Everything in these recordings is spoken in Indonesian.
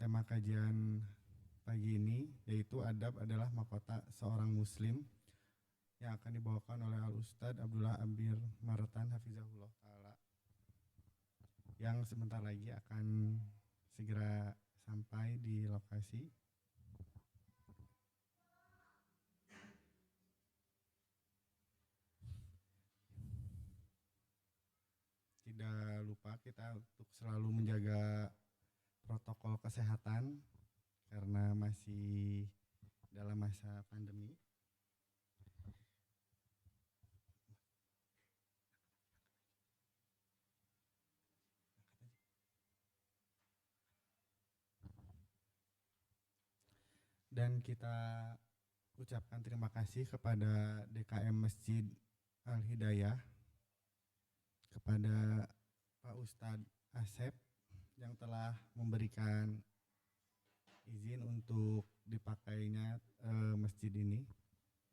tema kajian pagi ini yaitu adab adalah mahkota seorang muslim yang akan dibawakan oleh Al Ustadz Abdullah Abir Maratan Hafizahullah Ta'ala yang sebentar lagi akan segera sampai di lokasi. Tidak lupa kita untuk selalu menjaga protokol kesehatan karena masih dalam masa pandemi. Dan kita ucapkan terima kasih kepada DKM Masjid Al-Hidayah, kepada Pak Ustadz Asep yang telah memberikan izin untuk dipakainya masjid ini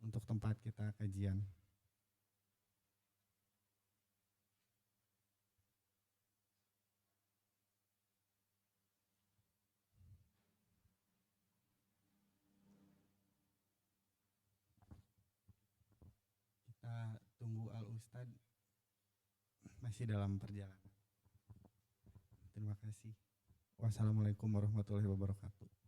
untuk tempat kita kajian. Kita tunggu Al Ustadz masih dalam perjalanan. Terima kasih. Wassalamualaikum warahmatullahi wabarakatuh.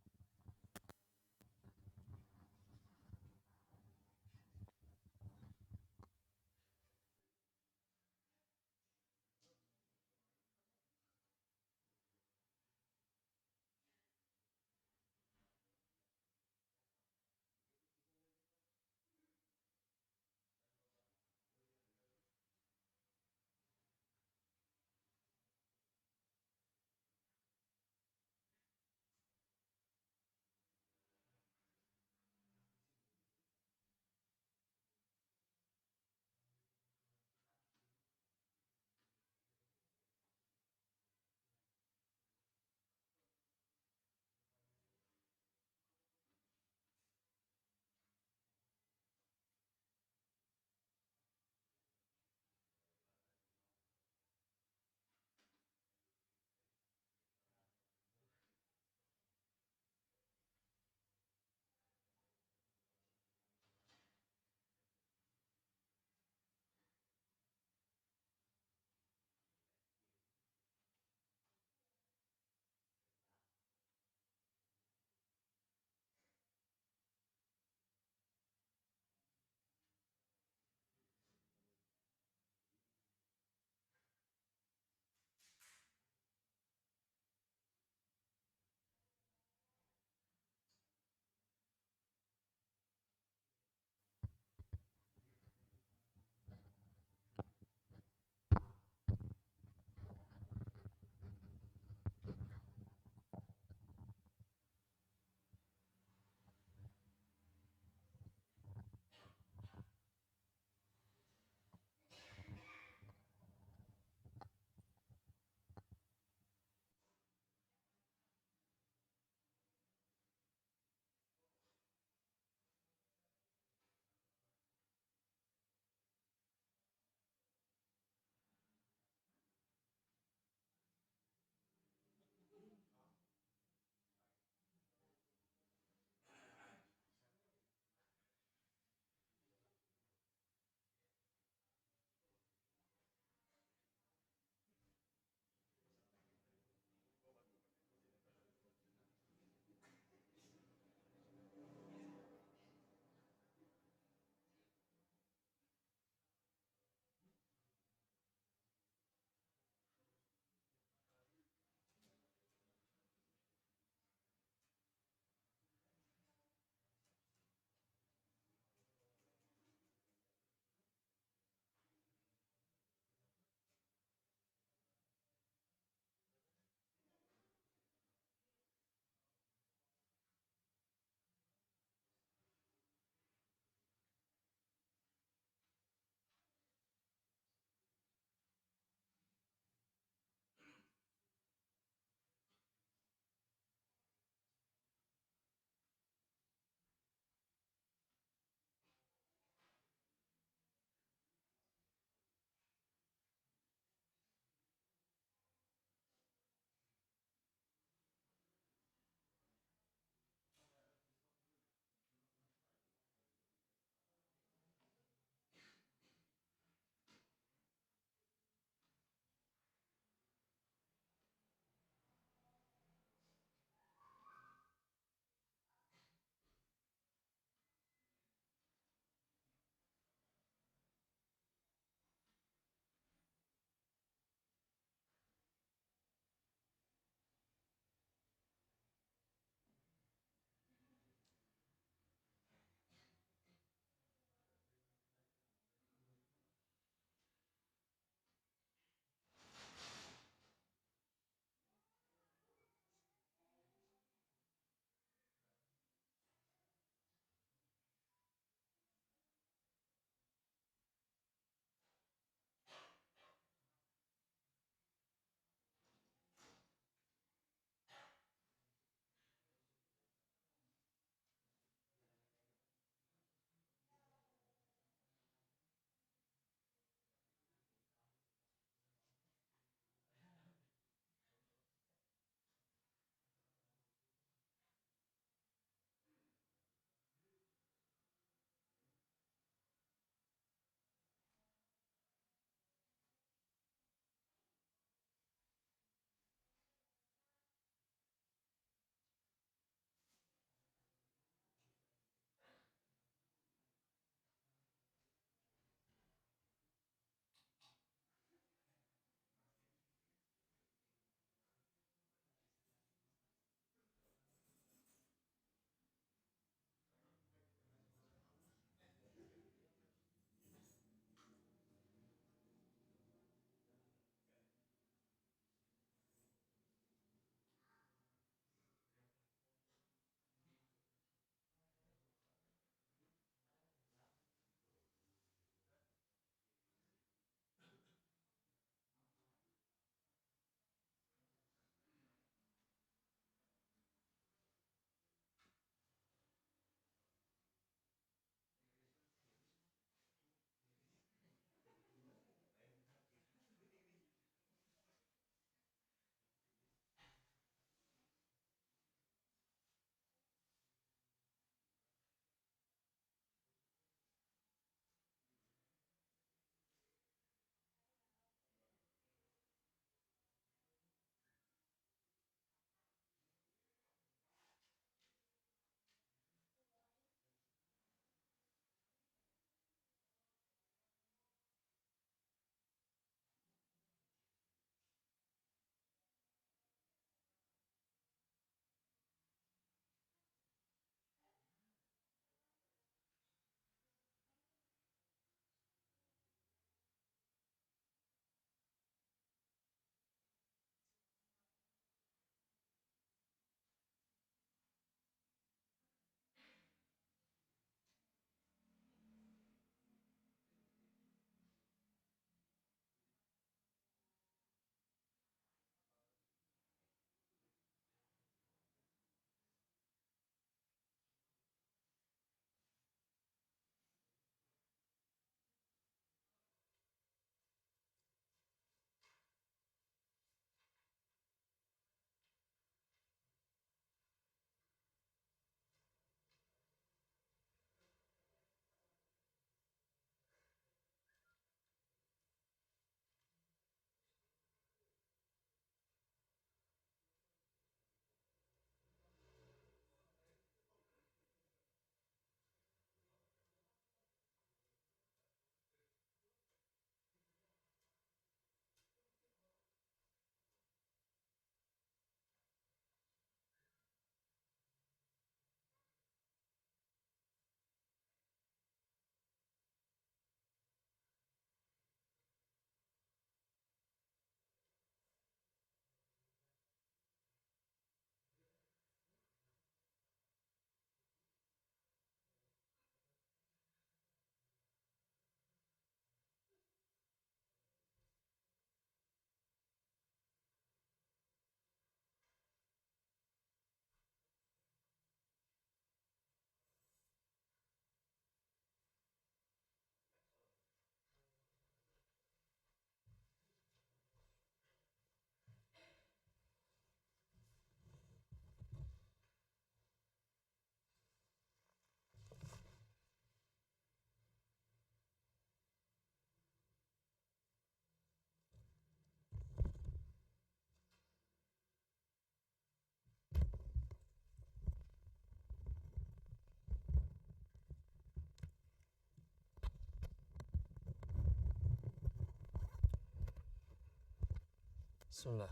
Bismillah.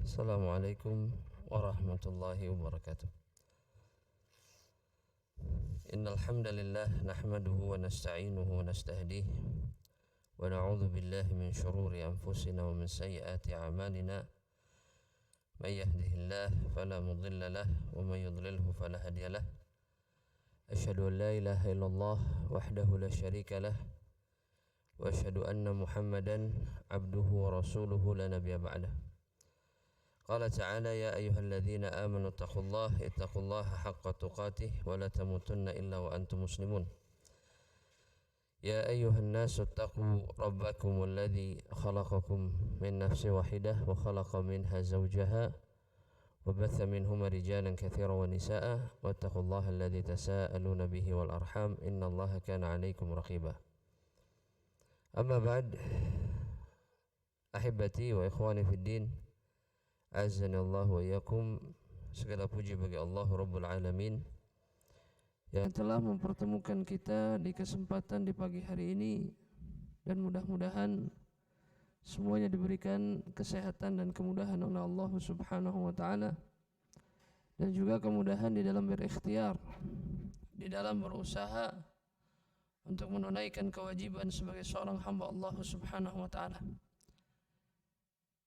Assalamualaikum warahmatullahi wabarakatuh. Innal hamdalillah nahmaduhu wa nasta'inuhu wa nastahdihi wa na'udzu billahi min shururi anfusina wa min sayyiati a'malina. May yahdihillahu fala mudilla lahu wa may yudlilhu fala hadiya lahu. Asyhadu an la ilaha illallah wahdahu la syarika lahu wa asyhadu anna Muhammadan abduhu wa rasuluhu la nabiyya ba'dah. Qala ta'ala ya ayyuhalladzina amanu ittaqullaha haqqa tuqatih wa la tamutunna illa wa antum muslimun. Ya ayyuhan nasu ittaqu rabbakum alladzi khalaqakum min nafsin wahidah wa khalaqa minha zawjaha wa batha minhuma rijalan katsiran wa nisaa'a wattaqullaha alladzi tasaaluna bihi wal arham innallaha kana 'alaikum raqiba. Amma ba'd, ahibati wa ikhwani fid din, azanallahu wa iyyakum. Segala puji bagi Allah Rabbul Alamin yang telah mempertemukan kita di kesempatan di pagi hari ini, dan mudah-mudahan semuanya diberikan kesehatan dan kemudahan oleh Allah Subhanahu wa taala, dan juga kemudahan di dalam berikhtiar, di dalam berusaha untuk menunaikan kewajiban sebagai seorang hamba Allah Subhanahu wa taala.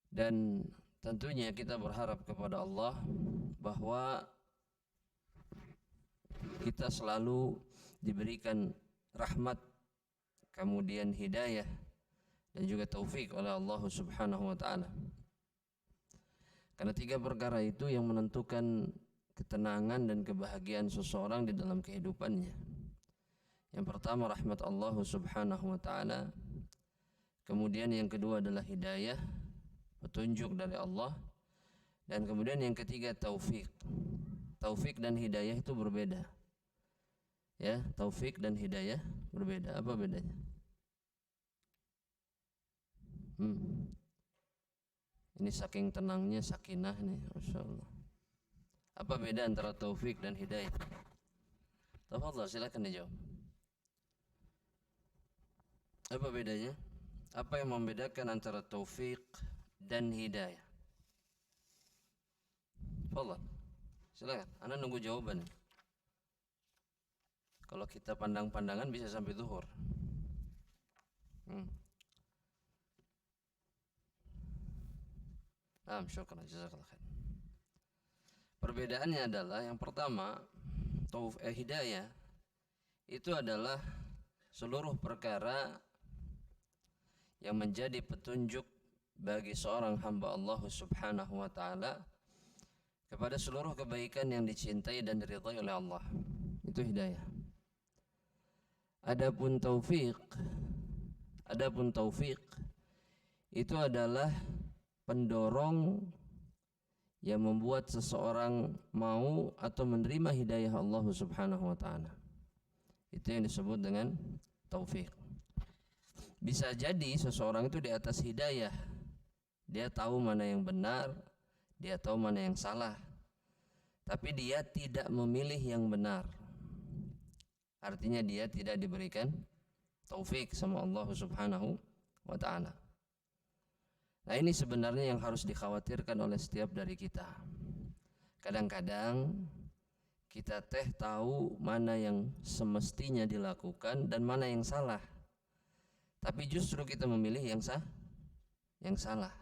Dan tentunya kita berharap kepada Allah bahwa kita selalu diberikan rahmat, kemudian hidayah dan juga taufik oleh Allah Subhanahu wa taala. Karena tiga perkara itu yang menentukan ketenangan dan kebahagiaan seseorang di dalam kehidupannya. Yang pertama rahmat Allah Subhanahu wa taala, kemudian yang kedua adalah hidayah, petunjuk dari Allah, dan kemudian yang ketiga taufik. Taufik dan hidayah itu berbeda. Ya, taufik dan hidayah berbeda. Apa bedanya? Ini saking tenangnya sakinah nih, masyaallah. Apa beda antara taufik dan hidayah? Tafadhal, silakan dijawab. Apa bedanya? Apa yang membedakan antara taufik dan hidayah? Tafadhal, silakan. Anda nunggu jawaban. Kalau kita pandang-pandangan bisa sampai zuhur. Syukran, jazakallah khair. Perbedaannya adalah yang pertama, hidayah itu adalah seluruh perkara yang menjadi petunjuk bagi seorang hamba Allah Subhanahu wa taala kepada seluruh kebaikan yang dicintai dan diridhai oleh Allah. Itu hidayah. Adapun taufik itu adalah pendorong yang membuat seseorang mau atau menerima hidayah Allah Subhanahu wa taala. Itu yang disebut dengan taufik. Bisa jadi seseorang itu di atas hidayah, dia tahu mana yang benar, dia tahu mana yang salah, tapi dia tidak memilih yang benar. Artinya dia tidak diberikan taufik sama Allah Subhanahu wa taala. Nah, ini sebenarnya yang harus dikhawatirkan oleh setiap dari kita. Kadang-kadang kita tahu mana yang semestinya dilakukan dan mana yang salah, tapi justru kita memilih yang salah.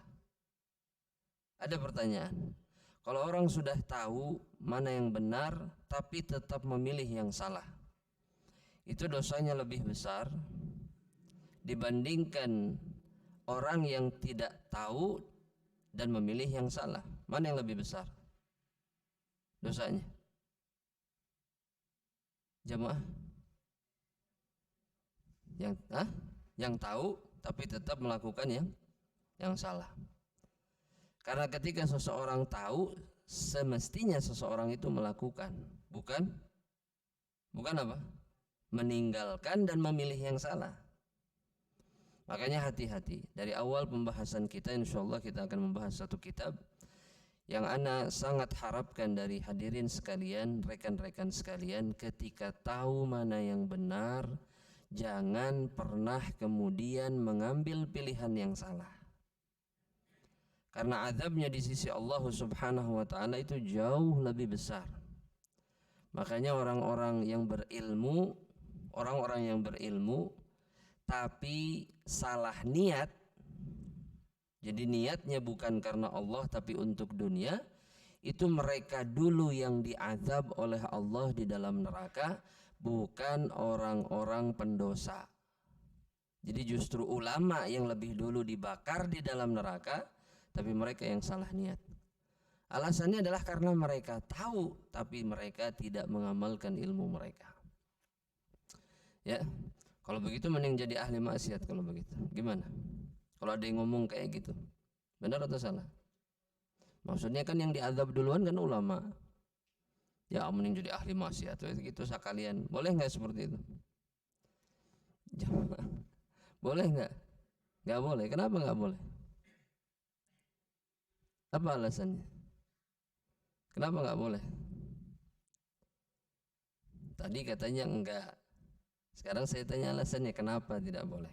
Ada pertanyaan, kalau orang sudah tahu mana yang benar tapi tetap memilih yang salah, itu dosanya lebih besar dibandingkan orang yang tidak tahu dan memilih yang salah. Mana yang lebih besar dosanya? Jamaah? Yang tahu tapi tetap melakukan yang salah. Karena ketika seseorang tahu, semestinya seseorang itu melakukan, bukan apa? Meninggalkan dan memilih yang salah. Makanya hati-hati. Dari awal pembahasan kita, insyaallah kita akan membahas satu kitab yang ana sangat harapkan dari hadirin sekalian, rekan-rekan sekalian, ketika tahu mana yang benar, jangan pernah kemudian mengambil pilihan yang salah. Karena azabnya di sisi Allah Subhanahu wa taala itu jauh lebih besar. Makanya orang-orang yang berilmu tapi salah niat, jadi niatnya bukan karena Allah tapi untuk dunia, itu mereka dulu yang diazab oleh Allah di dalam neraka, bukan orang-orang pendosa. Jadi justru ulama yang lebih dulu dibakar di dalam neraka, tapi mereka yang salah niat. Alasannya adalah karena mereka tahu tapi mereka tidak mengamalkan ilmu mereka. Ya, kalau begitu mending jadi ahli maksiat kalau begitu. Gimana? Kalau ada yang ngomong kayak gitu, benar atau salah? Maksudnya kan yang diazab duluan kan ulama. Ya mending jadi ahli maksiat gitu sekalian. Boleh nggak seperti itu? Boleh nggak? Nggak boleh. Kenapa nggak boleh? Apa alasannya? Kenapa nggak boleh? Tadi katanya enggak. Sekarang saya tanya alasannya kenapa tidak boleh.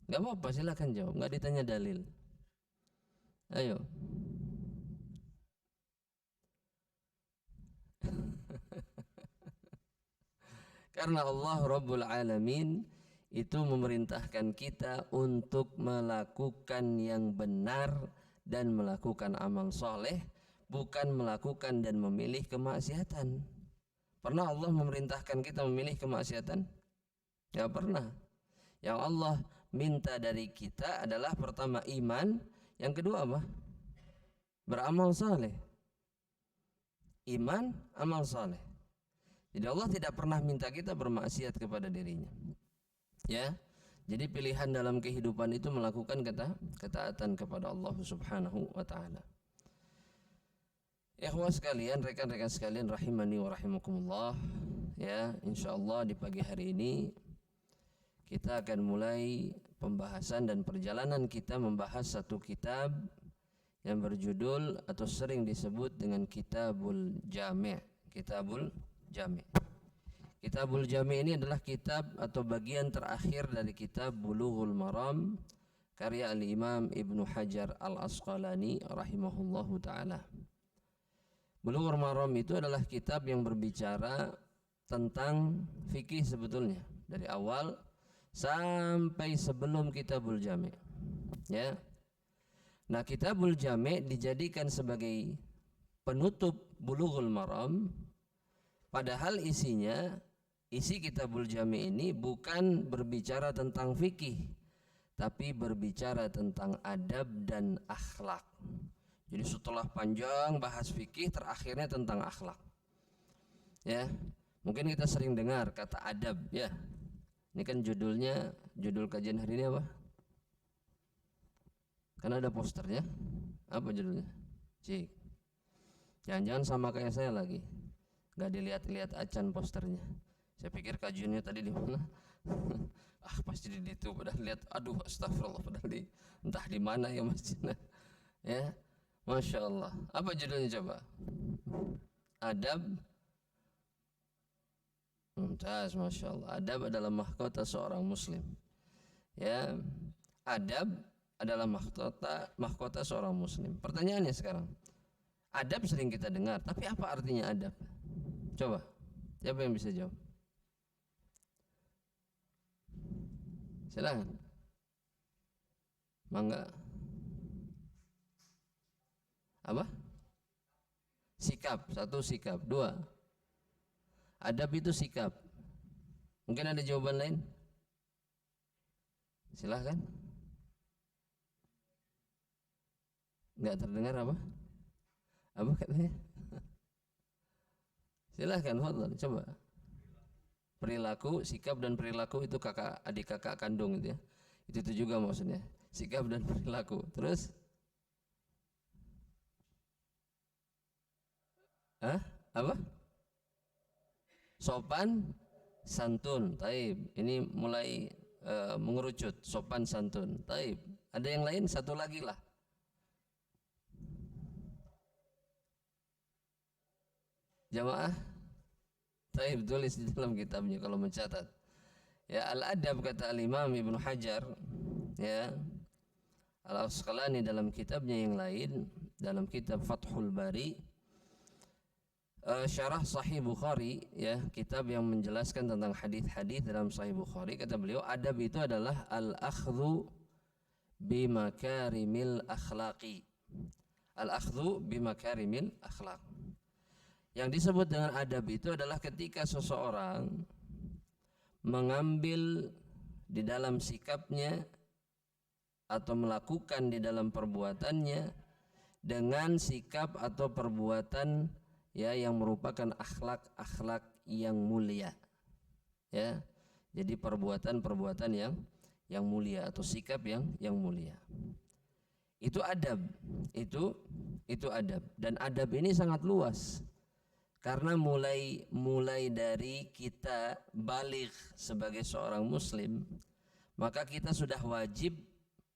Nggak apa-apa, silakan jawab. Nggak ditanya dalil. Ayo. Karena Allah Rabbul Alamin itu memerintahkan kita untuk melakukan yang benar dan melakukan amal soleh, bukan melakukan dan memilih kemaksiatan. Pernah Allah memerintahkan kita memilih kemaksiatan? Ya pernah. Yang Allah minta dari kita adalah pertama iman, yang kedua apa? Beramal saleh. Iman, amal saleh. Jadi Allah tidak pernah minta kita bermaksiat kepada dirinya. Ya. Jadi pilihan dalam kehidupan itu melakukan ketaatan kepada Allah Subhanahu wa taala. Ikhwah sekalian, rekan-rekan sekalian rahimani wa rahimakumullah. Ya, insyaallah di pagi hari ini kita akan mulai pembahasan dan perjalanan kita membahas satu kitab yang berjudul atau sering disebut dengan Kitabul Jami'. Kitabul Jami'. Kitabul Jami' ini adalah kitab atau bagian terakhir dari kitab Bulughul Maram karya Al-Imam Ibnu Hajar Al-Asqalani rahimahullahu taala. Bulughul Maram itu adalah kitab yang berbicara tentang fikih sebetulnya dari awal sampai sebelum Kitabul Jami'. Ya. Nah, Kitabul Jami' dijadikan sebagai penutup Bulughul Maram, padahal isi Kitabul Jami' ini bukan berbicara tentang fikih, tapi berbicara tentang adab dan akhlak. Jadi setelah panjang bahas fikih, terakhirnya tentang akhlak. Ya, mungkin kita sering dengar kata adab, ya. Ini kan judul kajian hari ini apa? Kan ada posternya. Apa judulnya? Cik. Jangan-jangan sama kayak saya lagi. Gak dilihat-lihat acan posternya. Saya pikir kajiannya tadi di mana? Pasti di situ. Padahal lihat, aduh astagfirullah, padahal entah di mana ya masjidnya. Ya. Masya Allah. Apa judulnya coba? Adab. Mumtaz, Masya Allah. Adab adalah mahkota seorang muslim. Ya, adab adalah mahkota seorang muslim. Pertanyaannya sekarang, adab sering kita dengar, tapi apa artinya adab? Coba, siapa yang bisa jawab? Silakan. Mangga. Apa? Sikap. Satu, sikap. Dua, adab itu sikap. Mungkin ada jawaban lain? Silahkan. Enggak terdengar apa? Apa katanya? Silahkan, fadhal, coba. Perilaku, sikap dan perilaku itu adik kakak kandung itu ya. Itu juga maksudnya. Sikap dan perilaku. Terus? Apa? Sopan, santun. Taib. Ini mulai mengerucut. Sopan, santun. Taib. Ada yang lain? Satu lagi lah. Jamaah. Taib, tulis di dalam kitabnya kalau mencatat. Ya, al-adab kata al-Imam Ibnu Hajar. Ya. Al-Asqalani dalam kitabnya yang lain, dalam kitab Fathul Bari, syarah Sahih Bukhari, ya, kitab yang menjelaskan tentang hadis-hadis dalam Sahih Bukhari, kata beliau, adab itu adalah al-akhdhu bimakarimil akhlaqi. Al-akhdhu bimakarimil akhlaq. Yang disebut dengan adab itu adalah ketika seseorang mengambil di dalam sikapnya atau melakukan di dalam perbuatannya dengan sikap atau perbuatan, ya, yang merupakan akhlak-akhlak yang mulia, ya. Jadi perbuatan-perbuatan yang mulia atau sikap yang mulia. Itu adab. Itu adab. Dan adab ini sangat luas. Karena mulai dari kita baligh sebagai seorang muslim, maka kita sudah wajib,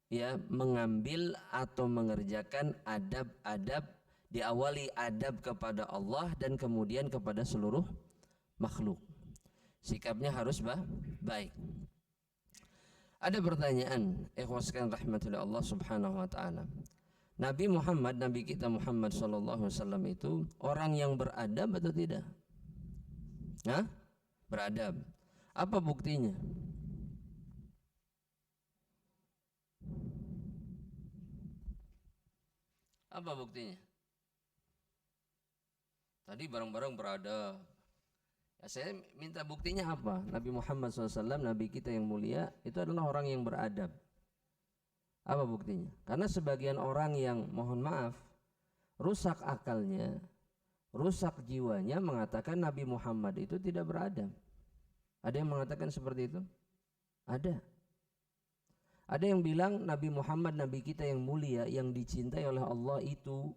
ya, mengambil atau mengerjakan adab-adab, diawali adab kepada Allah dan kemudian kepada seluruh makhluk. Sikapnya harus baik. Ada pertanyaan, ikhwaskan rahmatullah Allah subhanahu wa ta'ala. Nabi Muhammad, Nabi kita Muhammad sallallahu alaihi wasallam itu orang yang beradab atau tidak? Hah? Beradab. Apa buktinya? Apa buktinya? Tadi barang-barang beradab. Ya, saya minta buktinya apa? Nabi Muhammad SAW, Nabi kita yang mulia, itu adalah orang yang beradab. Apa buktinya? Karena sebagian orang yang, mohon maaf, rusak akalnya, rusak jiwanya, mengatakan Nabi Muhammad itu tidak beradab. Ada yang mengatakan seperti itu? Ada. Ada yang bilang Nabi Muhammad, Nabi kita yang mulia, yang dicintai oleh Allah itu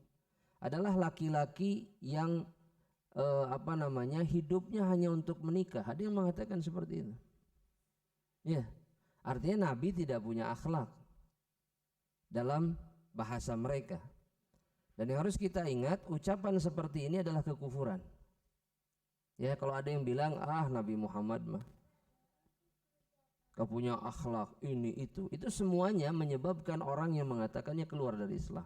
adalah laki-laki yang hidupnya hanya untuk menikah. Ada yang mengatakan seperti itu. Ya, artinya Nabi tidak punya akhlak dalam bahasa mereka. Dan yang harus kita ingat, ucapan seperti ini adalah kekufuran. Ya, kalau ada yang bilang, Nabi Muhammad mah gak punya akhlak, ini itu semuanya menyebabkan orang yang mengatakannya keluar dari Islam.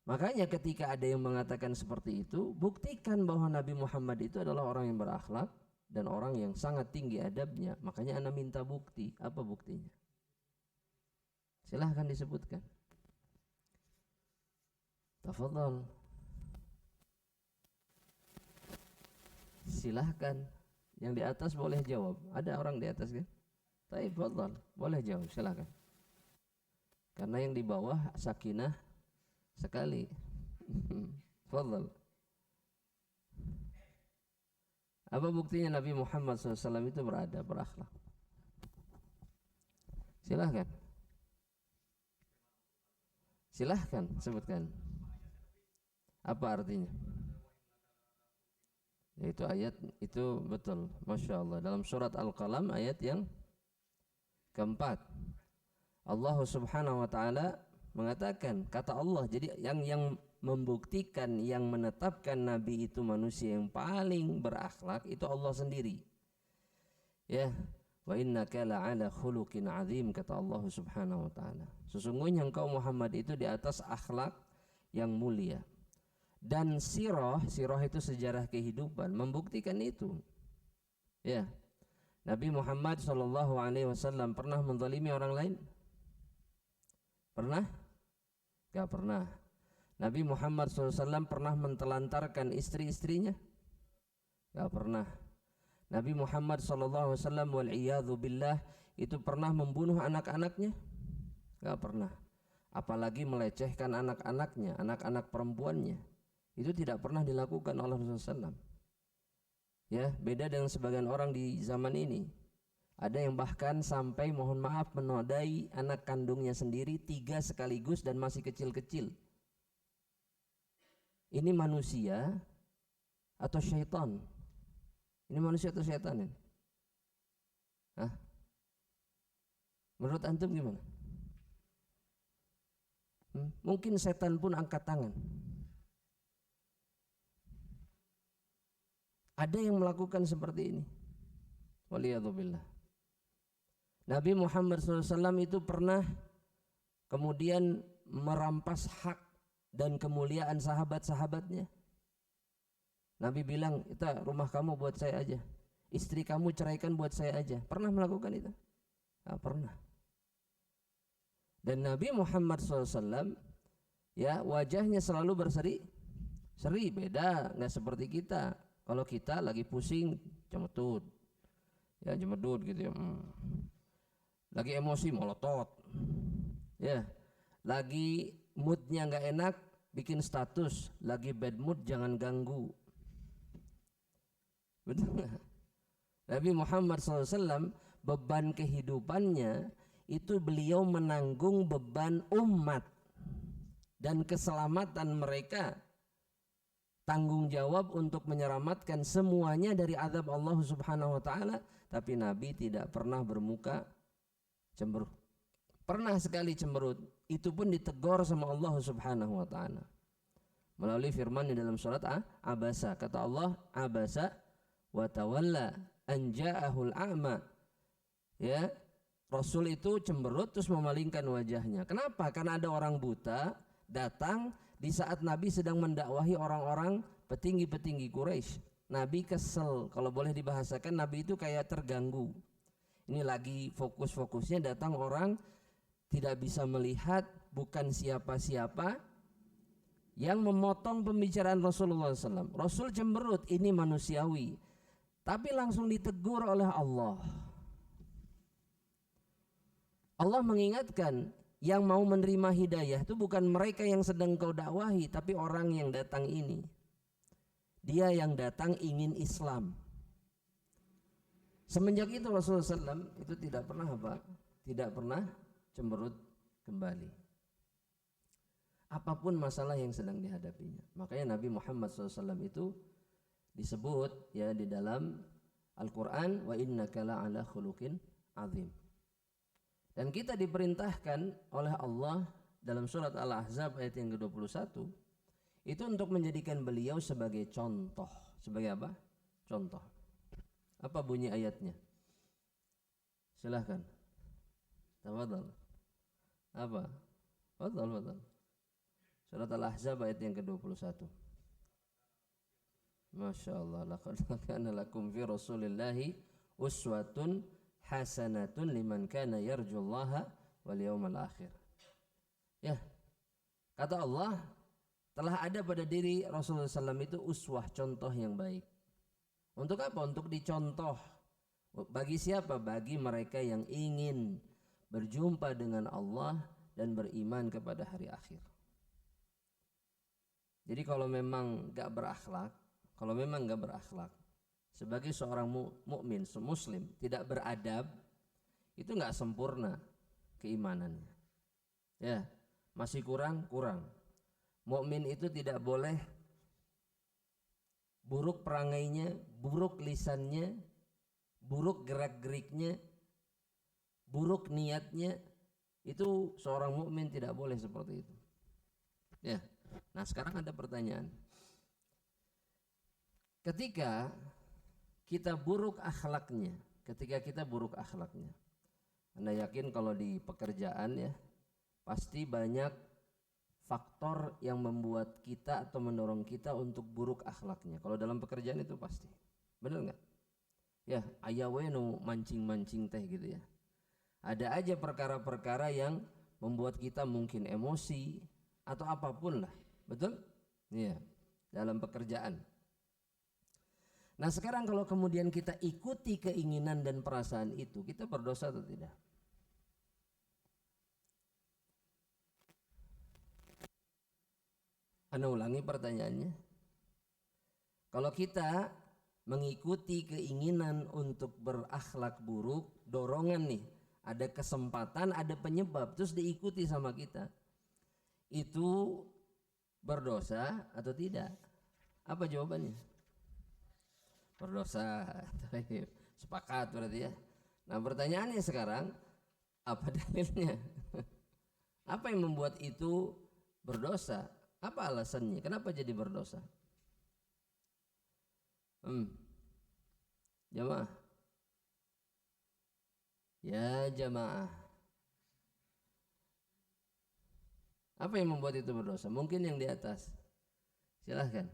Makanya ketika ada yang mengatakan seperti itu, buktikan bahwa Nabi Muhammad itu adalah orang yang berakhlak dan orang yang sangat tinggi adabnya. Makanya Anda minta bukti. Apa buktinya? Silahkan disebutkan. Tafadhal. Silahkan. Yang di atas boleh jawab. Ada orang di atas kan? Baik, tafadhal. Boleh jawab, silahkan. Karena yang di bawah sakinah sekali. Tafadhal. Apa buktinya Nabi Muhammad SAW itu beradab, berakhlak? Silahkan. Silahkan sebutkan. Apa artinya? Yaitu ayat itu betul, Masya Allah. Dalam surat Al-Qalam ayat yang keempat, Allah subhanahu wa ta'ala mengatakan, kata Allah, jadi yang membuktikan, yang menetapkan Nabi itu manusia yang paling berakhlak itu Allah sendiri. Ya, wa innaka la'ala khuluqin azim, kata Allah subhanahu wa ta'ala. Sesungguhnya engkau Muhammad itu di atas akhlak yang mulia. Dan sirah itu sejarah kehidupan membuktikan itu. Ya, Nabi Muhammad SAW pernah menzalimi orang lain? Pernah? Gak pernah. Nabi Muhammad SAW pernah mentelantarkan istri-istrinya? Gak pernah. Nabi Muhammad SAW wal'iyadhu billah itu pernah membunuh anak-anaknya? Gak pernah. Apalagi melecehkan anak-anaknya, anak-anak perempuannya. Itu tidak pernah dilakukan oleh Rasulullah SAW. Ya, beda dengan sebagian orang di zaman ini. Ada yang bahkan sampai, mohon maaf, menodai anak kandungnya sendiri 3 sekaligus dan masih kecil-kecil. Ini manusia atau syaitan? Ini manusia atau syaitan ini? Hah? Menurut antum gimana? Mungkin setan pun angkat tangan. Ada yang melakukan seperti ini. Waliyadzubillah. Nabi Muhammad SAW itu pernah kemudian merampas hak dan kemuliaan sahabat-sahabatnya. Nabi bilang, "Kita rumah kamu buat saya aja, istri kamu ceraikan buat saya aja." Pernah melakukan itu? Nggak pernah. Dan Nabi Muhammad SAW ya wajahnya selalu berseri, beda, nggak seperti kita. Kalau kita lagi pusing, cemedut, ya cemedut gitu ya. Lagi emosi, melotot, ya. Lagi moodnya nggak enak, bikin status. Lagi bad mood, jangan ganggu. Betul nggak? Nabi Muhammad SAW beban kehidupannya itu beliau menanggung beban umat dan keselamatan mereka, tanggung jawab untuk menyelamatkan semuanya dari azab Allah Subhanahu wa taala, tapi Nabi tidak pernah bermuka cemberut. Pernah sekali cemberut, itu pun ditegur sama Allah Subhanahu wa taala melalui firman di dalam surat Abasa. Kata Allah, "Abasa wa tawalla an ja'ahul a'ma." Ya, Rasul itu cemberut terus memalingkan wajahnya. Kenapa? Karena ada orang buta datang di saat Nabi sedang mendakwahi orang-orang petinggi-petinggi Quraisy. Nabi kesel, kalau boleh dibahasakan Nabi itu kayak terganggu. Ini lagi fokus-fokusnya, datang orang tidak bisa melihat, bukan siapa-siapa, yang memotong pembicaraan Rasulullah SAW. Rasul cemberut, ini manusiawi, tapi langsung ditegur oleh Allah. Allah mengingatkan, yang mau menerima hidayah itu bukan mereka yang sedang kau dakwahi, tapi orang yang datang ini. Dia yang datang ingin Islam. Semenjak itu Rasulullah SAW itu tidak pernah apa? Tidak pernah cemberut kembali. Apapun masalah yang sedang dihadapinya. Makanya Nabi Muhammad SAW itu disebut ya di dalam Al-Quran, "Wa innaka la'ala khuluqin azim." Dan kita diperintahkan oleh Allah dalam surat Al-Ahzab ayat yang ke-21 itu untuk menjadikan beliau sebagai contoh. Sebagai apa? Contoh. Apa bunyi ayatnya? Silahkan. Tafadhal. Apa? Tafadhal. Surat Al-Ahzab ayat yang ke-21. Masya Allah. Laqad kana lakum fi Rasulillahi uswatun hasanatun liman kana yarjullaha wal yawmal akhir. Ya, kata Allah, telah ada pada diri Rasulullah SAW itu uswah, contoh yang baik. Untuk apa? Untuk dicontoh. Bagi siapa? Bagi mereka yang ingin berjumpa dengan Allah dan beriman kepada hari akhir. Jadi kalau memang gak berakhlak, sebagai seorang mukmin, muslim, tidak beradab, itu nggak sempurna keimanannya. Ya, masih kurang. Mukmin itu tidak boleh buruk perangainya, buruk lisannya, buruk gerak-geriknya, buruk niatnya. Itu seorang mukmin tidak boleh seperti itu. Ya. Nah, sekarang ada pertanyaan. Ketika kita buruk akhlaknya, Anda yakin kalau di pekerjaan ya, pasti banyak faktor yang membuat kita atau mendorong kita untuk buruk akhlaknya. Kalau dalam pekerjaan itu pasti, benar nggak? Ya, ayawe nu mancing teh gitu ya. Ada aja perkara-perkara yang membuat kita mungkin emosi atau apapun lah, betul? Iya, dalam pekerjaan. Nah sekarang kalau kemudian kita ikuti keinginan dan perasaan itu, kita berdosa atau tidak? Anda ulangi pertanyaannya. Kalau kita mengikuti keinginan untuk berakhlak buruk, dorongan nih, ada kesempatan, ada penyebab, terus diikuti sama kita, itu berdosa atau tidak? Apa jawabannya? Berdosa. Sepakat berarti ya. Nah pertanyaannya sekarang, apa dalilnya? Apa yang membuat itu berdosa? Apa alasannya? Kenapa jadi berdosa? Jamaah. Ya jamaah. Apa yang membuat itu berdosa? Mungkin yang di atas. Silahkan.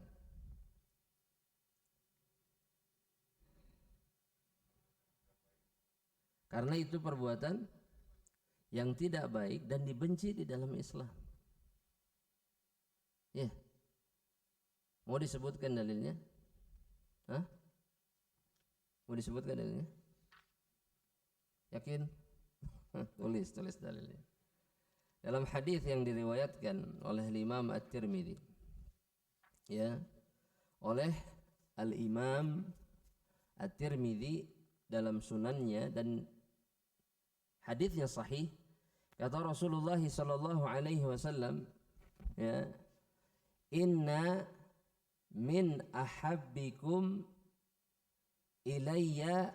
Karena itu perbuatan yang tidak baik dan dibenci di dalam Islam. Ya. Mau disebutkan dalilnya? Hah? Mau disebutkan dalilnya? Yakin? tulis dalilnya. Dalam hadis yang diriwayatkan oleh Imam At-Tirmidzi, ya, oleh Al-Imam At-Tirmidzi dalam sunannya, dan hadisnya sahih, kata Rasulullah sallallahu alaihi wasallam, ya, inna min ahabbikum ilayya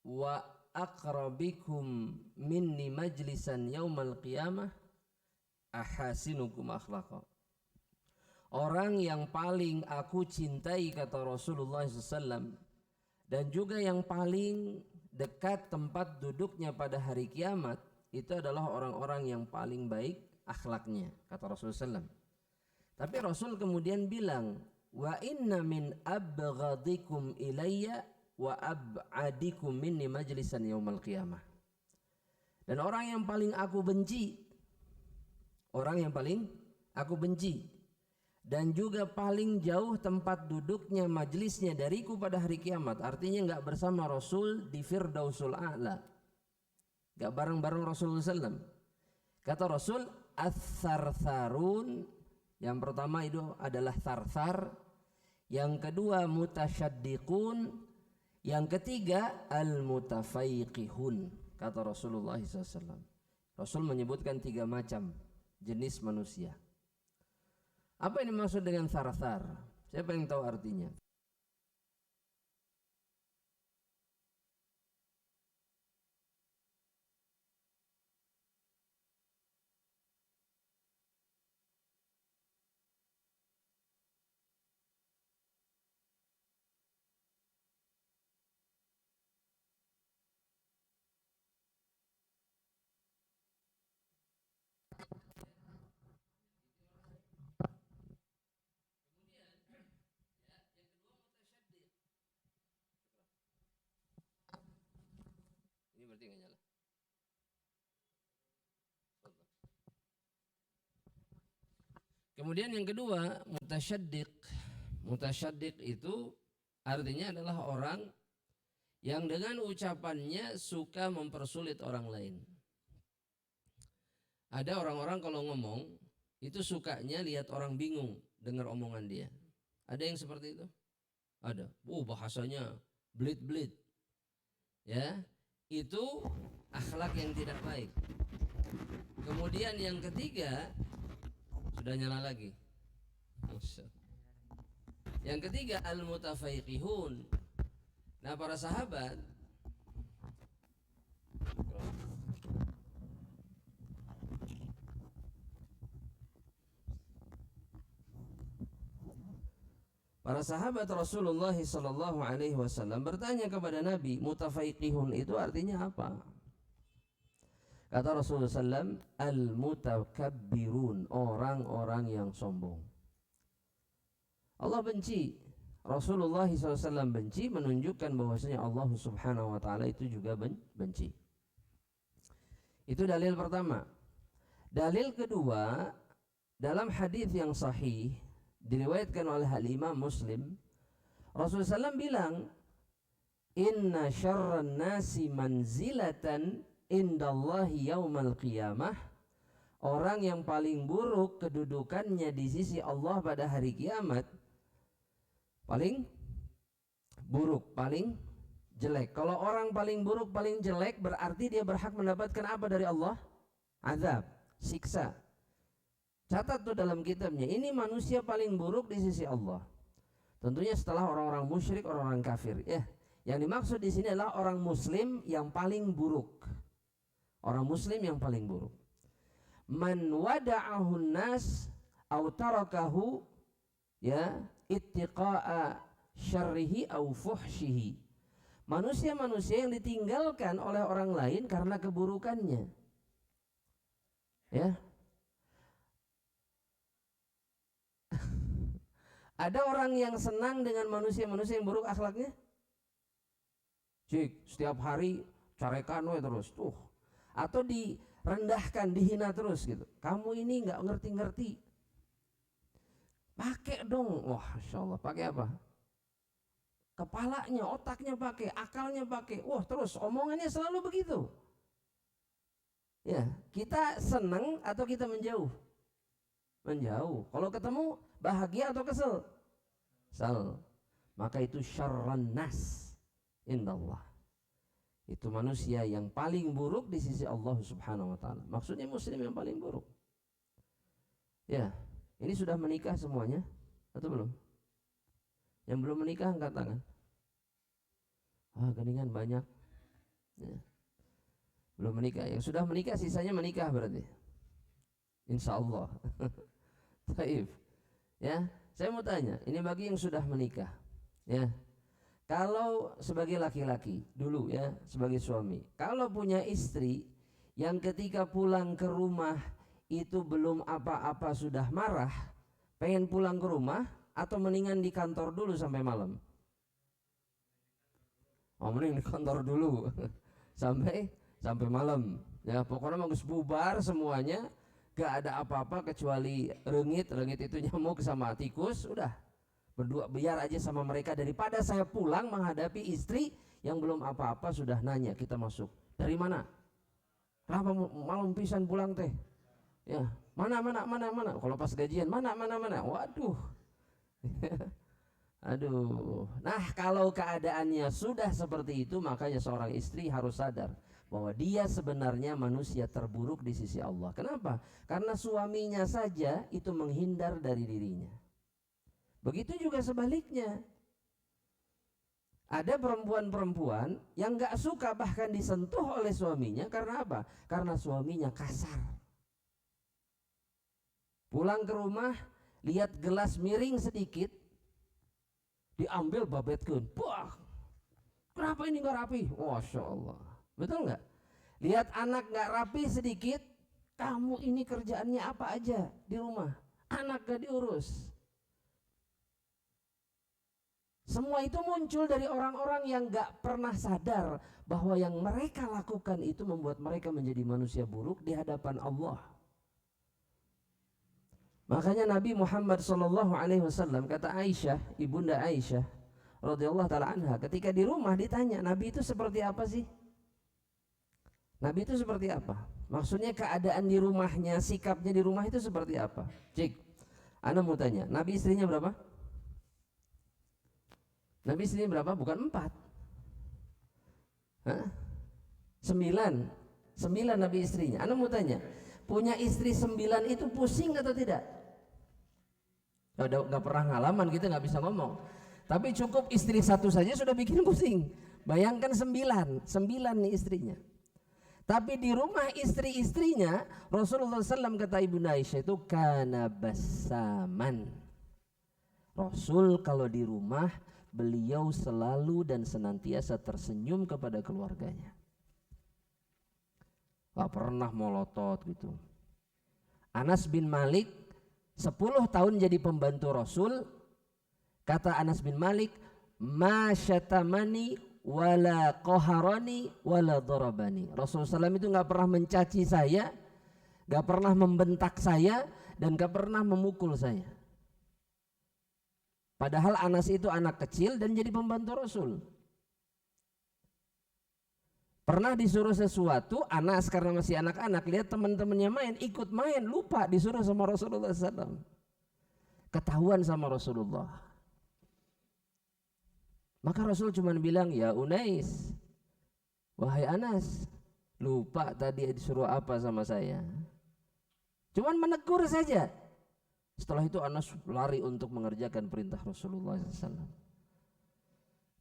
wa aqrabikum minni majlisan yaumal qiyamah ahasinukum akhlaqa. Orang yang paling aku cintai, kata Rasulullah SAW, dan juga yang paling dekat tempat duduknya pada hari kiamat, itu adalah orang-orang yang paling baik akhlaknya, kata Rasulullah SAW. Tapi Rasul kemudian bilang, wa inna min abghadikum ilayya wa ab'adikum minni majlisan yaumal qiyamah. Dan orang yang paling aku benci, dan juga paling jauh tempat duduknya, majlisnya dariku pada hari kiamat. Artinya enggak bersama Rasul di Firdausul A'la, enggak bareng-bareng Rasulullah SAW. Kata Rasul, as-sarsarun, yang pertama itu adalah sarsar, yang kedua mutasyaddiqun, yang ketiga al-mutafaiqihun, kata Rasulullah SAW. Rasul menyebutkan 3 macam jenis manusia. Apa ini maksud dengan sarsar? Siapa yang tahu artinya? Ini berarti nggak nyala. Kemudian yang kedua, mutasyaddiq. Mutasyaddiq itu artinya adalah orang yang dengan ucapannya suka mempersulit orang lain. Ada orang-orang kalau ngomong itu sukanya lihat orang bingung dengar omongan dia. Ada yang seperti itu? Ada. Bahasanya belit-belit. Ya, itu akhlak yang tidak baik. Kemudian yang ketiga, sudah nyala lagi. Yang ketiga, al-mutafaiqihun. Nah, para sahabat, Rasulullah sallallahu alaihi wasallam bertanya kepada Nabi, mutafaiqihun itu artinya apa? Kata Rasulullah SAW, al-mutakabbirun, orang-orang yang sombong. Allah benci, Rasulullah SAW benci, menunjukkan bahwasanya Allah Subhanahu wa taala itu juga benci. Itu dalil pertama. Dalil kedua, dalam hadis yang sahih diriwayatkan oleh Imam Muslim, Rasulullah SAW bilang, inna syarran nasi manzilatan indallahi yaumal qiyamah, orang yang paling buruk kedudukannya di sisi Allah pada hari kiamat, paling buruk, paling jelek. Kalau orang paling buruk, paling jelek, berarti dia berhak mendapatkan apa dari Allah? Azab, siksa. Catat tuh dalam kitabnya, ini manusia paling buruk di sisi Allah. Tentunya setelah orang-orang musyrik, orang-orang kafir. Yang dimaksud di sini adalah orang muslim yang paling buruk. Orang muslim yang paling buruk. Man wada'ahun nas aw tarakahu, ya, ittiqa'a syarrihi aw fuhshihi. Manusia-manusia yang ditinggalkan oleh orang lain karena keburukannya. Ya. Ada orang yang senang dengan manusia-manusia yang buruk akhlaknya? Cik, setiap hari carekan we terus tuh. Atau direndahkan, dihina terus gitu. Kamu ini nggak ngerti-ngerti. Pakai dong. Wah, Masya Allah, pakai apa? Kepalanya, otaknya pakai, akalnya pakai. Wah, terus omongannya selalu begitu. Ya, kita senang atau kita menjauh? Menjauh. Kalau ketemu bahagia atau kesel? Kesel. Maka itu syarran nas indallah. Itu manusia yang paling buruk di sisi Allah Subhanahu wa taala. Maksudnya muslim yang paling buruk. Ya, ini sudah menikah semuanya atau belum? Yang belum menikah angkat tangan. Geningan banyak. Ya. Belum menikah. Yang sudah menikah sisanya menikah berarti. Insya Allah. Taib. Ya, saya mau tanya, ini bagi yang sudah menikah. Ya. Kalau sebagai laki-laki dulu ya, sebagai suami, kalau punya istri yang ketika pulang ke rumah itu belum apa-apa sudah marah, pengen pulang ke rumah atau mendingan di kantor dulu sampai malam? Oh, mending di kantor dulu sampai malam. Ya, pokoknya bagus bubar semuanya, gak ada apa-apa kecuali rengit itu nyamuk sama tikus, udah. Berdua biar aja sama mereka daripada saya pulang menghadapi istri yang belum apa-apa sudah nanya kita masuk. Dari mana? Kenapa malam pisan pulang teh? Ya, mana. Kalau pas gajian mana. Waduh. Aduh. Nah, kalau keadaannya sudah seperti itu, makanya seorang istri harus sadar bahwa dia sebenarnya manusia terburuk di sisi Allah. Kenapa? Karena suaminya saja itu menghindar dari dirinya. Begitu juga sebaliknya. Ada perempuan-perempuan yang gak suka bahkan disentuh oleh suaminya. Karena apa? Karena suaminya kasar. Pulang ke rumah, lihat gelas miring sedikit, diambil babetkeun. Wah, kenapa ini gak rapi? Masya Allah. Betul gak? Lihat anak gak rapi sedikit, kamu ini kerjaannya apa aja di rumah? Anak gak diurus. Semua itu muncul dari orang-orang yang gak pernah sadar bahwa yang mereka lakukan itu membuat mereka menjadi manusia buruk di hadapan Allah. Makanya Nabi Muhammad SAW kata Aisyah, ibunda Aisyah radhiyallahu taala anha, ketika di rumah ditanya, Nabi itu seperti apa sih? Nabi itu seperti apa? Maksudnya keadaan di rumahnya, sikapnya di rumah itu seperti apa? Cik, ana mau tanya, Nabi istrinya berapa? Nabi istrinya berapa? Bukan 4. 9 Nabi istrinya. Anda mau tanya, punya istri 9 itu pusing atau tidak? Gak pernah ngalaman gitu, gak bisa ngomong. Tapi cukup istri 1 saja sudah bikin pusing. Bayangkan 9 nih istrinya. Tapi di rumah istri-istrinya Rasulullah SAW kata Ibunda Aisyah itu kana basaman. Rasul kalau di rumah beliau selalu dan senantiasa tersenyum kepada keluarganya. Gak pernah molotot gitu. Anas bin Malik 10 tahun jadi pembantu Rasul. Kata Anas bin Malik, ma syatamani wala qaharani wala darabani. Rasulullah SAW itu gak pernah mencaci saya, gak pernah membentak saya, dan gak pernah memukul saya. Padahal Anas itu anak kecil dan jadi pembantu Rasul. Pernah disuruh sesuatu, Anas karena masih anak-anak, lihat teman-temannya main, ikut main, lupa disuruh sama Rasulullah SAW. Ketahuan sama Rasulullah. Maka Rasul cuma bilang, ya Unais, wahai Anas, lupa tadi disuruh apa sama saya. Cuman menegur saja. Setelah itu Anas lari untuk mengerjakan perintah Rasulullah SAW.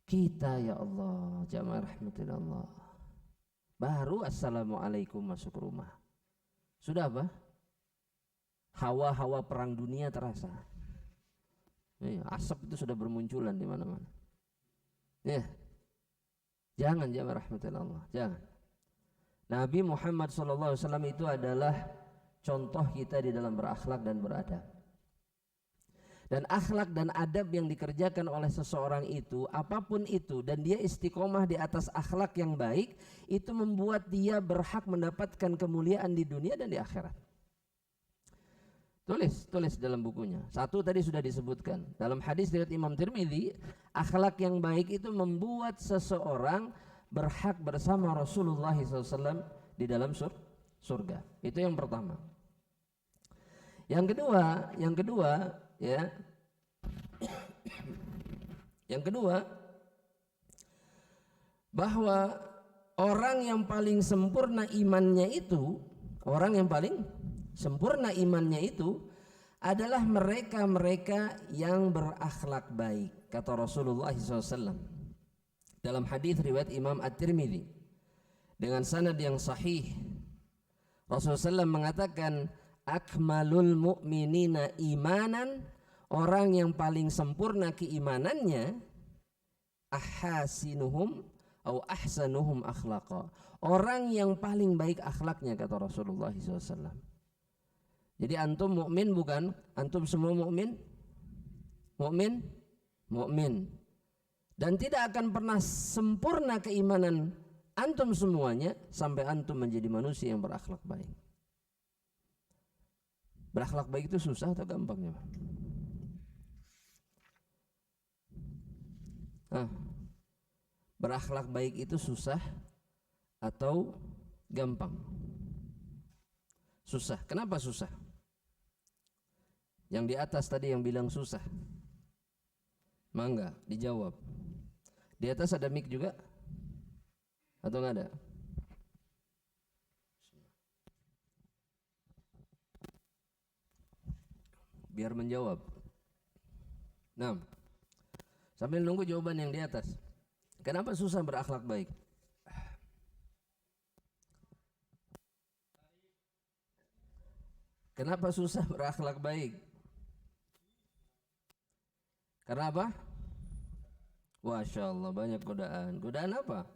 Kita ya Allah, jamaah rahmatillah, baru assalamualaikum masuk rumah, sudah apa? Hawa-hawa perang dunia terasa. Asap itu sudah bermunculan di mana-mana. Ya, jangan jamaah rahmatillah, jangan. Nabi Muhammad SAW itu adalah contoh kita di dalam berakhlak dan beradab. Dan akhlak dan adab yang dikerjakan oleh seseorang itu, apapun itu, dan dia istiqomah di atas akhlak yang baik, itu membuat dia berhak mendapatkan kemuliaan di dunia dan di akhirat. Tulis dalam bukunya. Satu tadi sudah disebutkan. Dalam hadis riwayat Imam Tirmidzi, akhlak yang baik itu membuat seseorang berhak bersama Rasulullah SAW di dalam surga. Itu yang pertama. Yang kedua, ya. Yang kedua, bahwa orang yang paling sempurna imannya itu, adalah mereka-mereka yang berakhlak baik, kata Rasulullah SAW dalam hadis riwayat Imam At-Tirmidzi dengan sanad yang sahih. Rasulullah SAW mengatakan, akmalul mu'minina imanan, orang yang paling sempurna keimanannya, ahasinuhum atau ahsanuhum akhlaqa, orang yang paling baik akhlaknya, kata Rasulullah SAW. Jadi antum mukmin bukan? Antum semua mukmin? Mukmin. Dan tidak akan pernah sempurna keimanan antum semuanya sampai antum menjadi manusia yang berakhlak baik. Berakhlak baik itu susah atau gampangnya? Berakhlak baik itu susah atau gampang? Susah. Kenapa susah? Yang di atas tadi yang bilang susah, mangga dijawab. Di atas ada mic juga atau nggak ada? Biar menjawab. Nah, sambil nunggu jawaban yang di atas. Kenapa susah berakhlak baik? Kenapa susah berakhlak baik? Karena apa? Masya Allah, banyak godaan. Godaan apa?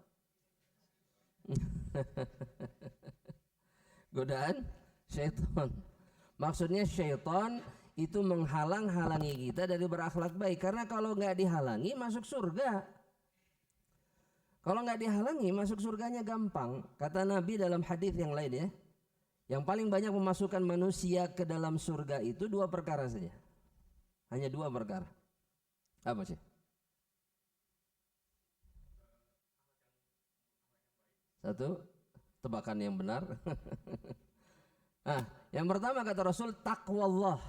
Godaan syaitan. Maksudnya syaitan itu menghalang-halangi kita dari berakhlak baik. Karena kalau nggak dihalangi masuk surga. Kalau nggak dihalangi masuk surganya gampang. Kata Nabi dalam hadis yang lain ya, yang paling banyak memasukkan manusia ke dalam surga itu 2 perkara saja. Hanya 2 perkara. Apa sih? Satu, tebakan yang benar. Yang pertama kata Rasul, taqwallah.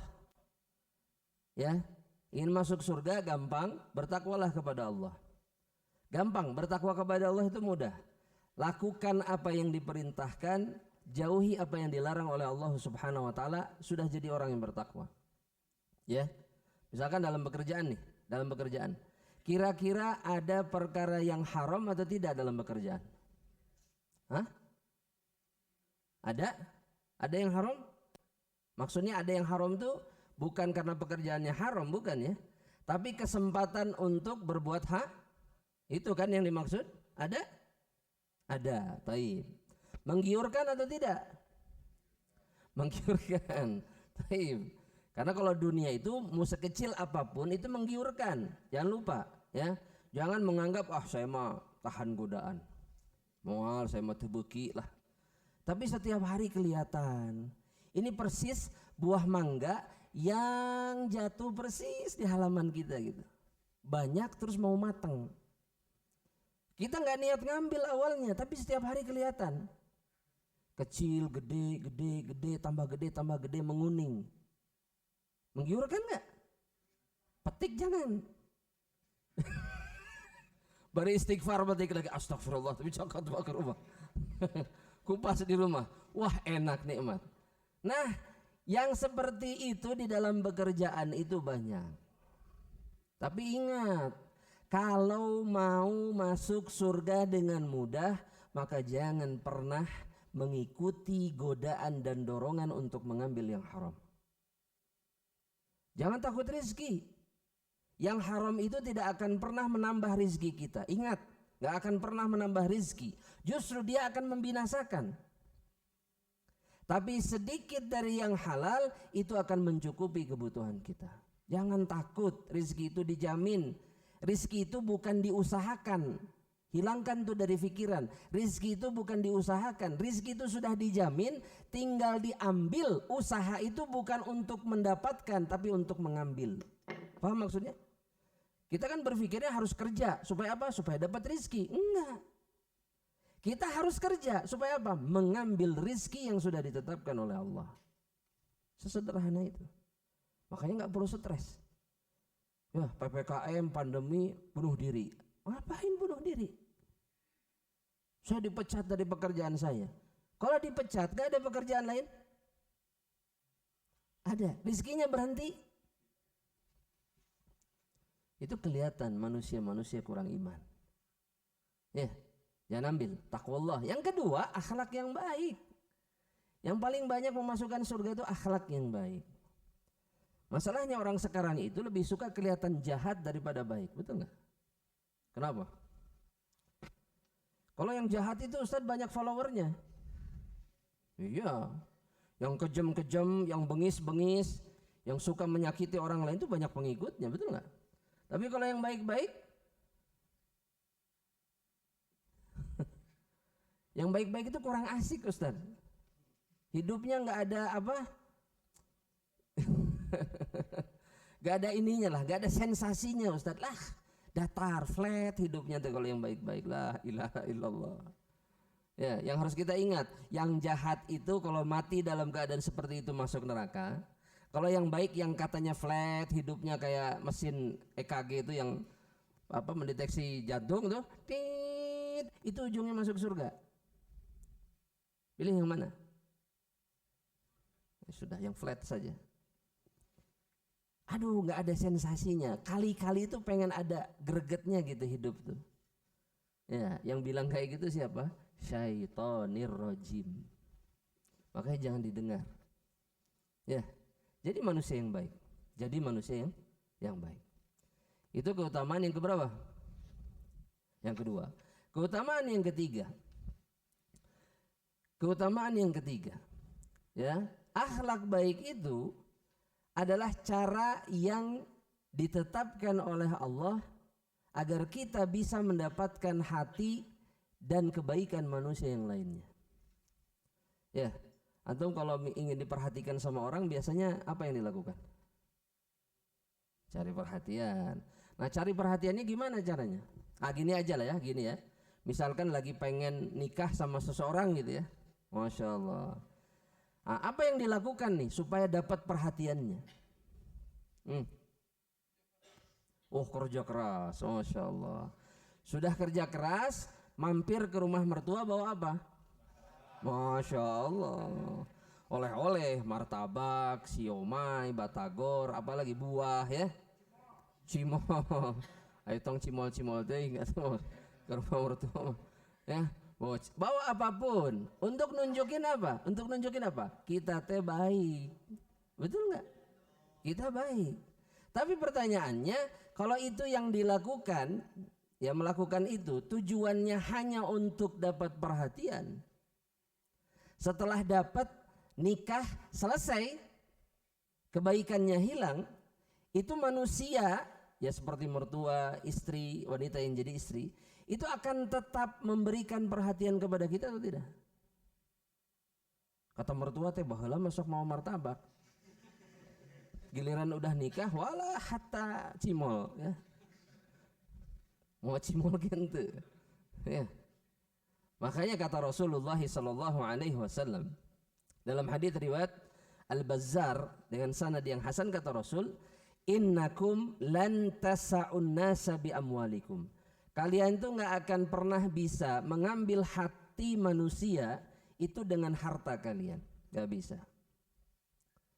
Ya, ingin masuk surga gampang, bertakwalah kepada Allah. Gampang, bertakwa kepada Allah itu mudah. Lakukan apa yang diperintahkan, jauhi apa yang dilarang oleh Allah Subhanahu wa taala, sudah jadi orang yang bertakwa. Ya. Misalkan dalam pekerjaan. Kira-kira ada perkara yang haram atau tidak dalam pekerjaan? Ada? Ada yang haram? Maksudnya ada yang haram itu bukan karena pekerjaannya haram, bukan ya? Tapi kesempatan untuk berbuat itu kan yang dimaksud? Ada? Ada. Taib. Menggiurkan atau tidak? Menggiurkan. Taib. Karena kalau dunia itu mau sekecil apapun itu menggiurkan. Jangan lupa ya. Jangan menganggap saya mah tahan godaan. Moal saya mah tebeki lah. Tapi setiap hari kelihatan. Ini persis buah mangga yang jatuh persis di halaman kita gitu. Banyak terus mau mateng. Kita nggak niat ngambil awalnya, tapi setiap hari kelihatan. Kecil, gede, tambah gede, menguning. Menggiurkan nggak? Petik jangan. Bari istighfar petik lagi, astagfirullah, tapi cokot ke rumah. Kupas di rumah, wah enak nikmat. Nah, yang seperti itu di dalam pekerjaan itu banyak. Tapi ingat, kalau mau masuk surga dengan mudah, maka jangan pernah mengikuti godaan dan dorongan untuk mengambil yang haram. Jangan takut rizki. Yang haram itu tidak akan pernah menambah rizki kita. Ingat, gak akan pernah menambah rizki. Justru dia akan membinasakan. Tapi sedikit dari yang halal itu akan mencukupi kebutuhan kita. Jangan takut, rizki itu dijamin. Rizki itu bukan diusahakan. Hilangkan tuh dari pikiran. Rizki itu bukan diusahakan. Rizki itu sudah dijamin, tinggal diambil. Usaha itu bukan untuk mendapatkan, tapi untuk mengambil. Paham maksudnya? Kita kan berpikirnya harus kerja. Supaya apa? Supaya dapat rizki. Enggak. Kita harus kerja. Supaya apa? Mengambil rizki yang sudah ditetapkan oleh Allah. Sesederhana itu. Makanya nggak perlu stres. Ya, PPKM, pandemi, bunuh diri. Ngapain bunuh diri? Saya dipecat dari pekerjaan saya. Kalau dipecat, gak ada pekerjaan lain? Ada. Rizkinya berhenti. Itu kelihatan manusia-manusia kurang iman. Ya, jangan ambil. Taqwallah. Yang kedua, akhlak yang baik. Yang paling banyak memasukkan surga itu akhlak yang baik. Masalahnya orang sekarang itu lebih suka kelihatan jahat daripada baik. Betul nggak? Kenapa? Kalau yang jahat itu Ustadz banyak followernya. Iya. Yang kejam-kejam, yang bengis-bengis, yang suka menyakiti orang lain itu banyak pengikutnya. Betul nggak? Tapi kalau yang baik-baik, yang baik-baik itu kurang asik Ustadz. Hidupnya nggak ada apa? Gak ada ininya lah, gak ada sensasinya Ustadz lah. Datar, flat hidupnya tuh kalau yang baik-baik. La ilaha illallah. Ya, yang harus kita ingat, yang jahat itu kalau mati dalam keadaan seperti itu masuk neraka. Kalau yang baik yang katanya flat, hidupnya kayak mesin EKG itu yang apa mendeteksi jantung tuh, tit, itu ujungnya masuk surga. Pilih yang mana? Ya sudah, yang flat saja. Aduh, nggak ada sensasinya. Kali-kali itu pengen ada gregetnya gitu hidup tuh. Ya, yang bilang kayak gitu siapa? Syaitonir rajim. Makanya jangan didengar. Ya, jadi manusia yang baik. Jadi manusia yang baik. Itu keutamaan yang keberapa? Yang kedua. Keutamaan yang ketiga. Keutamaan yang ketiga. Ya, akhlak baik itu adalah cara yang ditetapkan oleh Allah agar kita bisa mendapatkan hati dan kebaikan manusia yang lainnya. Ya, antum kalau ingin diperhatikan sama orang biasanya apa yang dilakukan? Cari perhatian. Nah, cari perhatiannya gimana caranya? Ah, gini aja lah ya, gini ya. Misalkan lagi pengen nikah sama seseorang gitu ya. Masya Allah. Nah, apa yang dilakukan nih supaya dapat perhatiannya? Oh, kerja keras, Masya Allah. Sudah kerja keras, mampir ke rumah mertua bawa apa? Masya Allah. Oleh-oleh, martabak, siomay, batagor, apalagi buah ya. Cimol. Ayo tong cimol-cimol deh, enggak tahu. Ke rumah mertua. Ya. Bawa apapun untuk nunjukin apa? Untuk nunjukin apa? Kita teh baik. Betul nggak? Kita baik. Tapi pertanyaannya, kalau itu yang dilakukan, ya melakukan itu tujuannya hanya untuk dapat perhatian. Setelah dapat nikah selesai, kebaikannya hilang, itu manusia ya seperti mertua, istri, wanita yang jadi istri, itu akan tetap memberikan perhatian kepada kita atau tidak? Kata mertua teh baheula masuk mau martabak. Giliran udah nikah wala hatta cimol ya. Mau cimol gitu. Ya. Makanya kata Rasulullah sallallahu alaihi wasallam dalam hadis riwayat Al-Bazzar dengan sanad yang hasan kata Rasul, "Innakum lan tasa'un nasa bi amwalikum." Kalian tuh nggak akan pernah bisa mengambil hati manusia itu dengan harta kalian, nggak bisa.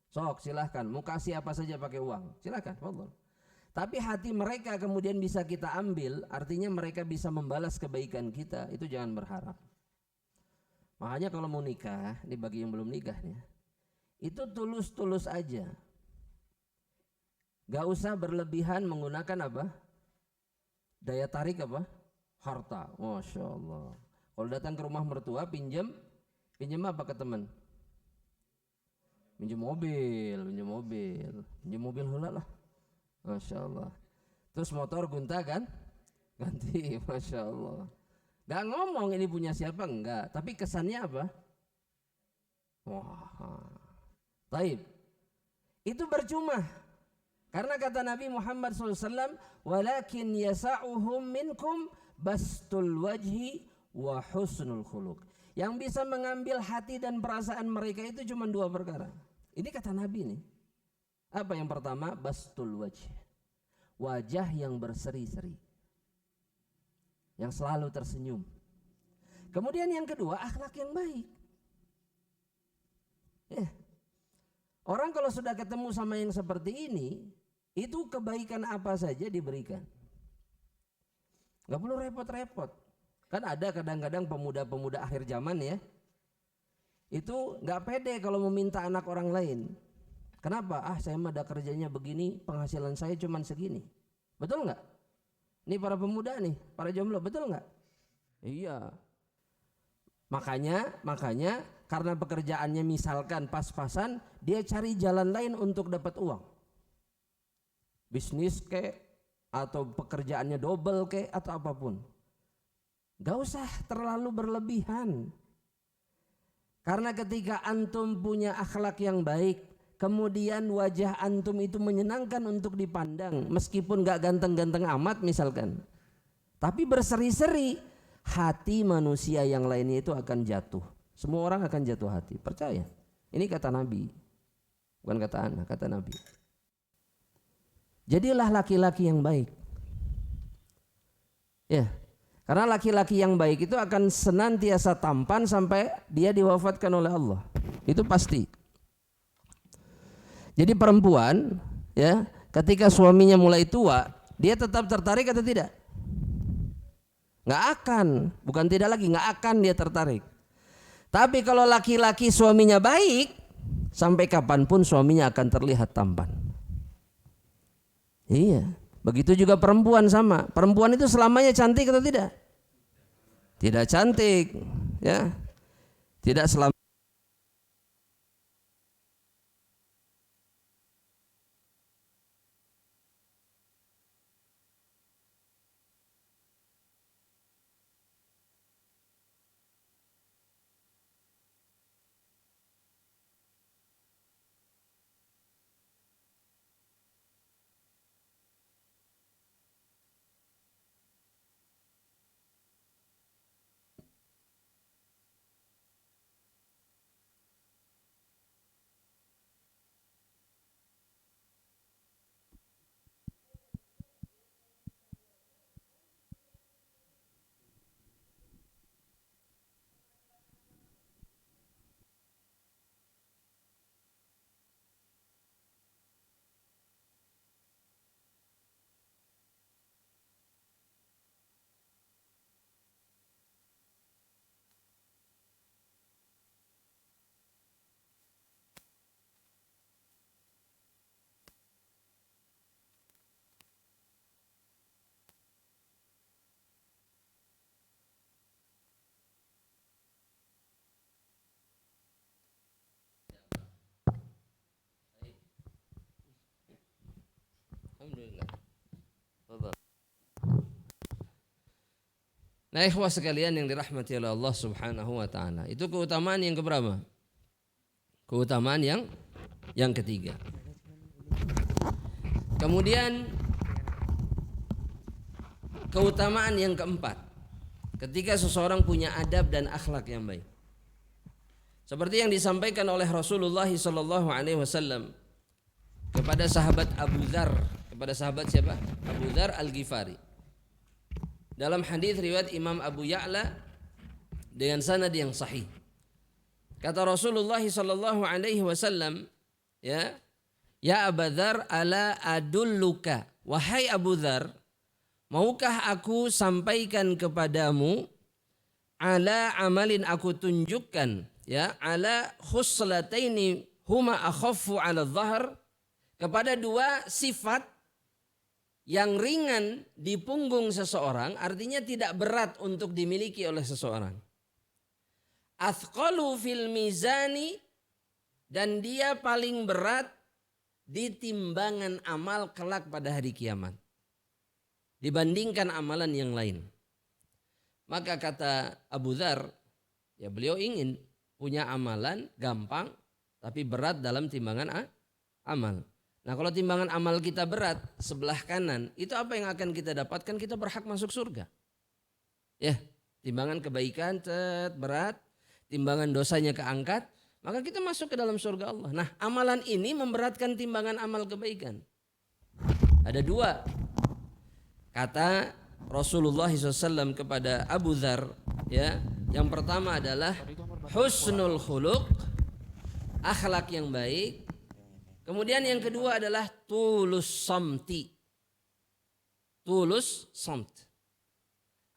Sok silahkan, mau kasih apa saja pakai uang, silahkan, wallah. Tapi hati mereka kemudian bisa kita ambil, artinya mereka bisa membalas kebaikan kita, itu jangan berharap. Makanya kalau mau nikah, ini bagi yang belum nikah nih, itu tulus-tulus aja. Gak usah berlebihan menggunakan apa? Daya tarik apa? Harta. Masya Allah. Kalau datang ke rumah mertua pinjam apa ke teman? Pinjam mobil heula lah. Masya Allah. Terus motor gonta kan? Ganti, Masya Allah. Gak ngomong ini punya siapa, enggak. Tapi kesannya apa? Wah, taib. Itu percuma. Karena kata Nabi Muhammad SAW, walakin yasa'uhum minkum bastul wajhi wa husnul khuluq. Yang bisa mengambil hati dan perasaan mereka itu cuma dua perkara. Ini kata Nabi nih. Apa yang pertama? Bastul wajh. Wajah yang berseri-seri. Yang selalu tersenyum. Kemudian yang kedua, akhlak yang baik. Orang kalau sudah ketemu sama yang seperti ini, itu kebaikan apa saja diberikan. Gak perlu repot-repot. Kan ada kadang-kadang pemuda-pemuda akhir zaman ya, itu gak pede kalau meminta anak orang lain. Kenapa? Saya mah ada kerjanya begini, penghasilan saya cuma segini. Betul gak? Ini para pemuda nih, para jomblo, betul gak? Iya. Makanya karena pekerjaannya misalkan pas-pasan, dia cari jalan lain untuk dapat uang. Bisnis kek, atau pekerjaannya double kek, atau apapun. Gak usah terlalu berlebihan. Karena ketika antum punya akhlak yang baik, kemudian wajah antum itu menyenangkan untuk dipandang, meskipun gak ganteng-ganteng amat misalkan, tapi berseri-seri, hati manusia yang lainnya itu akan jatuh. Semua orang akan jatuh hati, percaya. Ini kata Nabi, bukan kata anak, kata Nabi. Jadilah laki-laki yang baik. Ya, karena laki-laki yang baik itu akan senantiasa tampan sampai dia diwafatkan oleh Allah. Itu pasti. Jadi perempuan ya, ketika suaminya mulai tua, dia tetap tertarik atau tidak? Nggak akan, bukan tidak lagi, nggak akan dia tertarik. Tapi kalau laki-laki suaminya baik, sampai kapanpun suaminya akan terlihat tampan. Iya, begitu juga perempuan sama. Perempuan itu selamanya cantik atau tidak? Tidak cantik, ya. Tidak selamanya. Alhamdulillah. Nah, ikhwah sekalian yang dirahmati oleh Allah Subhanahu wa taala. Itu keutamaan yang keberapa? Keutamaan yang ketiga. Kemudian keutamaan yang keempat, ketika seseorang punya adab dan akhlak yang baik. Seperti yang disampaikan oleh Rasulullah sallallahu alaihi wasallam kepada sahabat Abu Dzar, kepada sahabat siapa? Abu Dzar Al-Ghifari. Dalam hadis riwayat Imam Abu Ya'la dengan sanad yang sahih. Kata Rasulullah sallallahu alaihi wasallam, ya Abu Dzar, ala adulluka, wahai Abu Dzar, maukah aku sampaikan kepadamu ala amalin, aku tunjukkan ya, ala khuslataini huma akhaffu ala dhahr, kepada dua sifat yang ringan di punggung seseorang, artinya tidak berat untuk dimiliki oleh seseorang. Athqalu fil mizani, dan dia paling berat di timbangan amal kelak pada hari kiamat dibandingkan amalan yang lain. Maka kata Abu Dzar, ya beliau ingin punya amalan gampang tapi berat dalam timbangan amal. Nah kalau timbangan amal kita berat sebelah kanan, itu apa yang akan kita dapatkan? Kita berhak masuk surga. Ya, timbangan kebaikan berat, timbangan dosanya keangkat, maka kita masuk ke dalam surga Allah. Nah amalan ini memberatkan timbangan amal kebaikan. Ada dua. Kata Rasulullah SAW kepada Abu Dzar, ya, yang pertama adalah husnul khuluq, akhlak yang baik. Kemudian yang kedua adalah tulus samti. Tulus samt.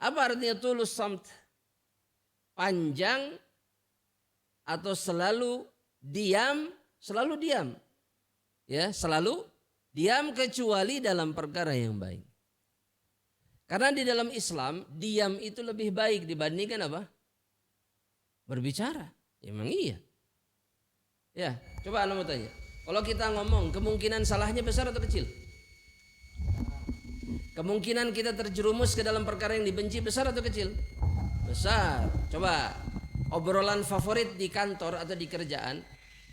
Apa artinya tulus samt? Panjang atau selalu diam, ya, selalu diam kecuali dalam perkara yang baik. Karena di dalam Islam diam itu lebih baik dibandingkan apa? Berbicara. Emang iya. Ya, coba anda mau tanya. Kalau kita ngomong, kemungkinan salahnya besar atau kecil? Kemungkinan kita terjerumus ke dalam perkara yang dibenci besar atau kecil? Besar. Coba obrolan favorit di kantor atau di kerjaan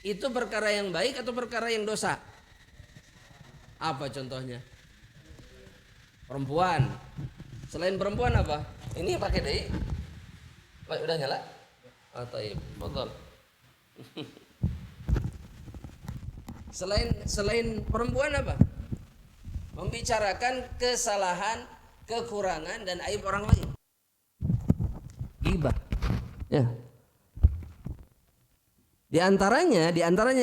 itu perkara yang baik atau perkara yang dosa? Apa contohnya? Perempuan. Selain perempuan apa? Ini pakai deh. Udah nyala? Taib. Betul. Selain perempuan apa? Membicarakan kesalahan, kekurangan dan aib orang lain. Ghibah. Ya. Di antaranya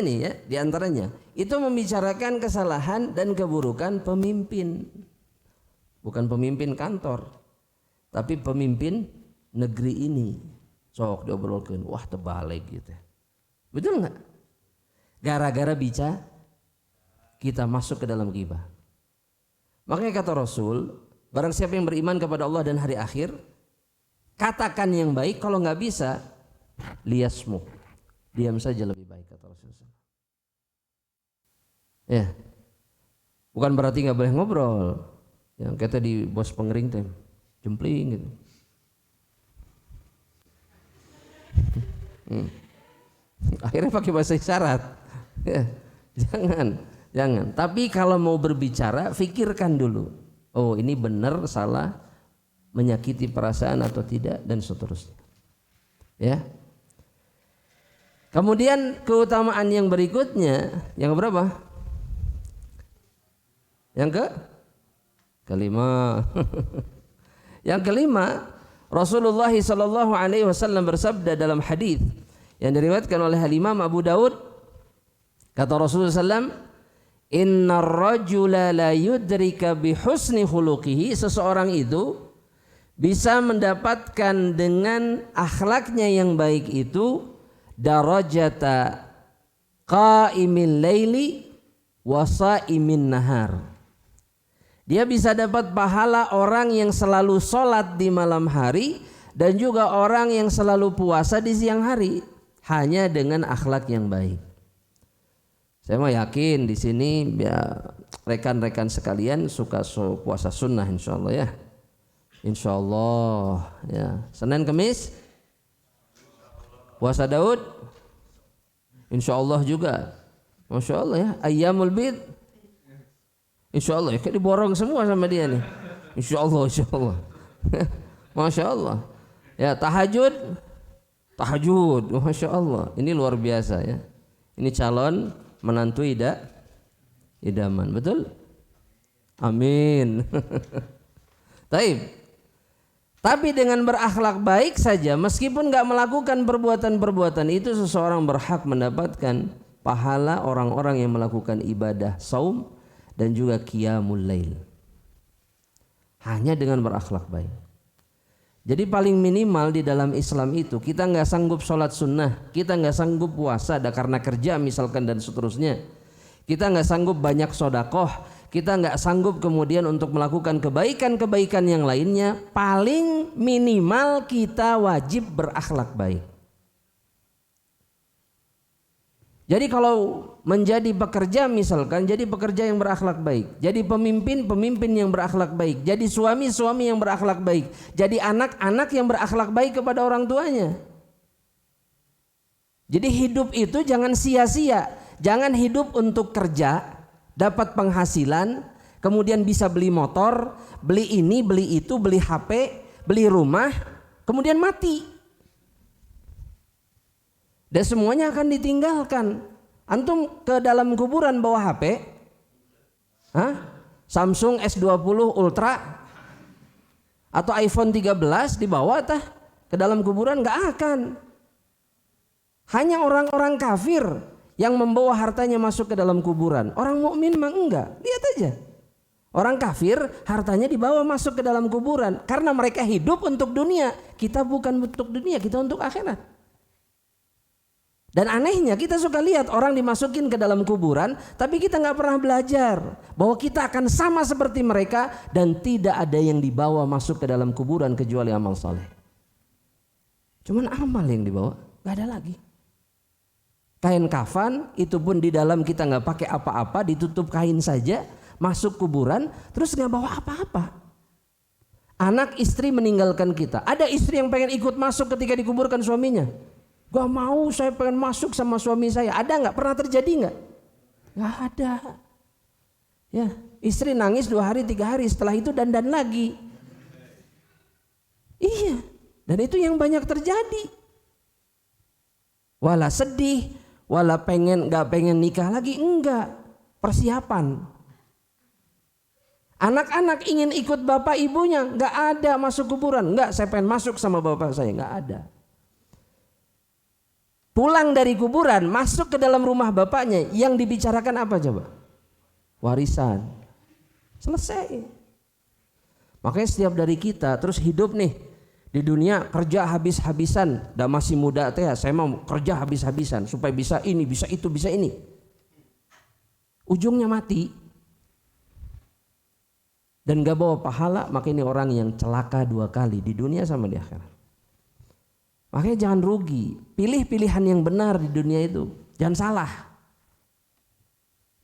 nih ya, di antaranya itu membicarakan kesalahan dan keburukan pemimpin. Bukan pemimpin kantor, tapi pemimpin negeri ini. Sok diobrolkan, wah terbalik gitu. Betul nggak? Gara-gara bicara kita masuk ke dalam ghibah. Makanya kata Rasul, barang siapa yang beriman kepada Allah dan hari akhir, katakan yang baik. Kalau nggak bisa, liasmu, diam saja lebih baik, kata Rasulullah. Ya, bukan berarti nggak boleh ngobrol. Yang kata di bos pengering tem, jempling gitu. Akhirnya pakai bahasa isyarat. Ya, jangan. Tapi kalau mau berbicara, pikirkan dulu. Oh, ini benar, salah, menyakiti perasaan atau tidak, dan seterusnya. Ya. Kemudian keutamaan yang berikutnya, yang berapa? Yang kelima. Yang kelima, Rasulullah SAW bersabda dalam hadis yang diriwayatkan oleh Imam Abu Daud, kata Rasulullah SAW, Inna rajula la yudrika bihusni khuluqihi, seseorang itu bisa mendapatkan dengan akhlaknya yang baik itu darajata qa'imil laili wa sa'imin nahar. Dia bisa dapat pahala orang yang selalu sholat di malam hari dan juga orang yang selalu puasa di siang hari, hanya dengan akhlak yang baik. Saya mau yakin di sini ya, rekan-rekan sekalian suka puasa sunnah insyaallah ya. Insyaallah ya. Senin Kemis puasa Daud. Insyaallah juga. Masya Allah ya. Ayyamul bid. Insyaallah ya, kayak diborong semua sama dia nih. Insyaallah. Masya Allah. Ya, tahajud. Masya Allah. Ini luar biasa ya. Ini calon menantu idaman, betul? Amin. Taib. Tapi dengan berakhlak baik saja, meskipun gak melakukan perbuatan-perbuatan itu, seseorang berhak mendapatkan pahala orang-orang yang melakukan ibadah saum dan juga qiyamul lail. Hanya dengan berakhlak baik. Jadi paling minimal di dalam Islam itu, kita gak sanggup sholat sunnah, kita gak sanggup puasa karena kerja misalkan dan seterusnya, kita gak sanggup banyak sodakoh, kita gak sanggup kemudian untuk melakukan kebaikan-kebaikan yang lainnya, paling minimal kita wajib berakhlak baik. Jadi kalau menjadi pekerja misalkan, jadi pekerja yang berakhlak baik. Jadi pemimpin yang berakhlak baik. Jadi suami yang berakhlak baik. Jadi anak yang berakhlak baik kepada orang tuanya. Jadi hidup itu jangan sia-sia. Jangan hidup untuk kerja, dapat penghasilan, kemudian bisa beli motor, beli ini, beli itu, beli HP, beli rumah, kemudian mati. Dan semuanya akan ditinggalkan. Antum ke dalam kuburan bawa HP, Samsung S20 Ultra atau iPhone 13 dibawa ke dalam kuburan? Nggak akan. Hanya orang-orang kafir yang membawa hartanya masuk ke dalam kuburan. Orang mukmin mah enggak. Lihat aja. Orang kafir hartanya dibawa masuk ke dalam kuburan karena mereka hidup untuk dunia. Kita bukan untuk dunia, kita untuk akhirat. Dan anehnya kita suka lihat orang dimasukin ke dalam kuburan, tapi kita nggak pernah belajar bahwa kita akan sama seperti mereka dan tidak ada yang dibawa masuk ke dalam kuburan kecuali amal saleh. Cuman amal yang dibawa, nggak ada lagi. Kain kafan itu pun di dalam kita nggak pakai apa-apa, ditutup kain saja, masuk kuburan, terus nggak bawa apa-apa. Anak istri meninggalkan kita. Ada istri yang pengen ikut masuk ketika dikuburkan suaminya. Gak mau, saya pengen masuk sama suami saya. Ada nggak? Pernah terjadi nggak? Nggak ada. Ya, istri nangis 2 hari 3 hari, setelah itu dandan lagi. Iya, dan itu yang banyak terjadi. Wala sedih, wala nggak pengen nikah lagi, enggak. Persiapan. Anak-anak ingin ikut bapak ibunya, nggak ada masuk kuburan. Nggak, saya pengen masuk sama bapak saya, nggak ada. Pulang dari kuburan, masuk ke dalam rumah bapaknya, yang dibicarakan apa coba? Warisan. Selesai. Makanya setiap dari kita terus hidup nih di dunia, kerja habis-habisan. Dah masih muda teh, saya mau kerja habis-habisan supaya bisa ini, bisa itu, bisa ini. Ujungnya mati. Dan gak bawa pahala, maka ini orang yang celaka 2 kali di dunia sama di akhirat. Makanya jangan rugi, pilih pilihan yang benar di dunia itu, jangan salah.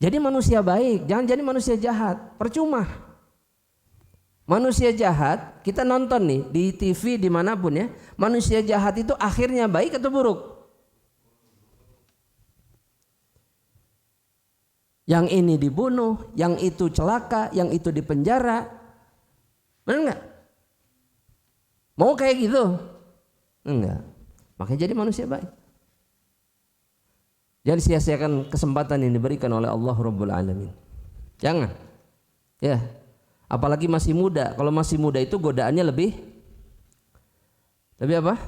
Jadi manusia baik, jangan jadi manusia jahat, percuma. Manusia jahat, kita nonton nih di TV dimanapun ya, manusia jahat itu akhirnya baik atau buruk? Yang ini dibunuh, yang itu celaka, yang itu dipenjara, benar nggak? Mau kayak gitu? Enggak. Makanya jadi manusia baik. Jangan sia-siakan kesempatan yang diberikan oleh Allah Rabbul Alamin. Jangan. Ya. Apalagi masih muda. Kalau masih muda itu godaannya lebih apa?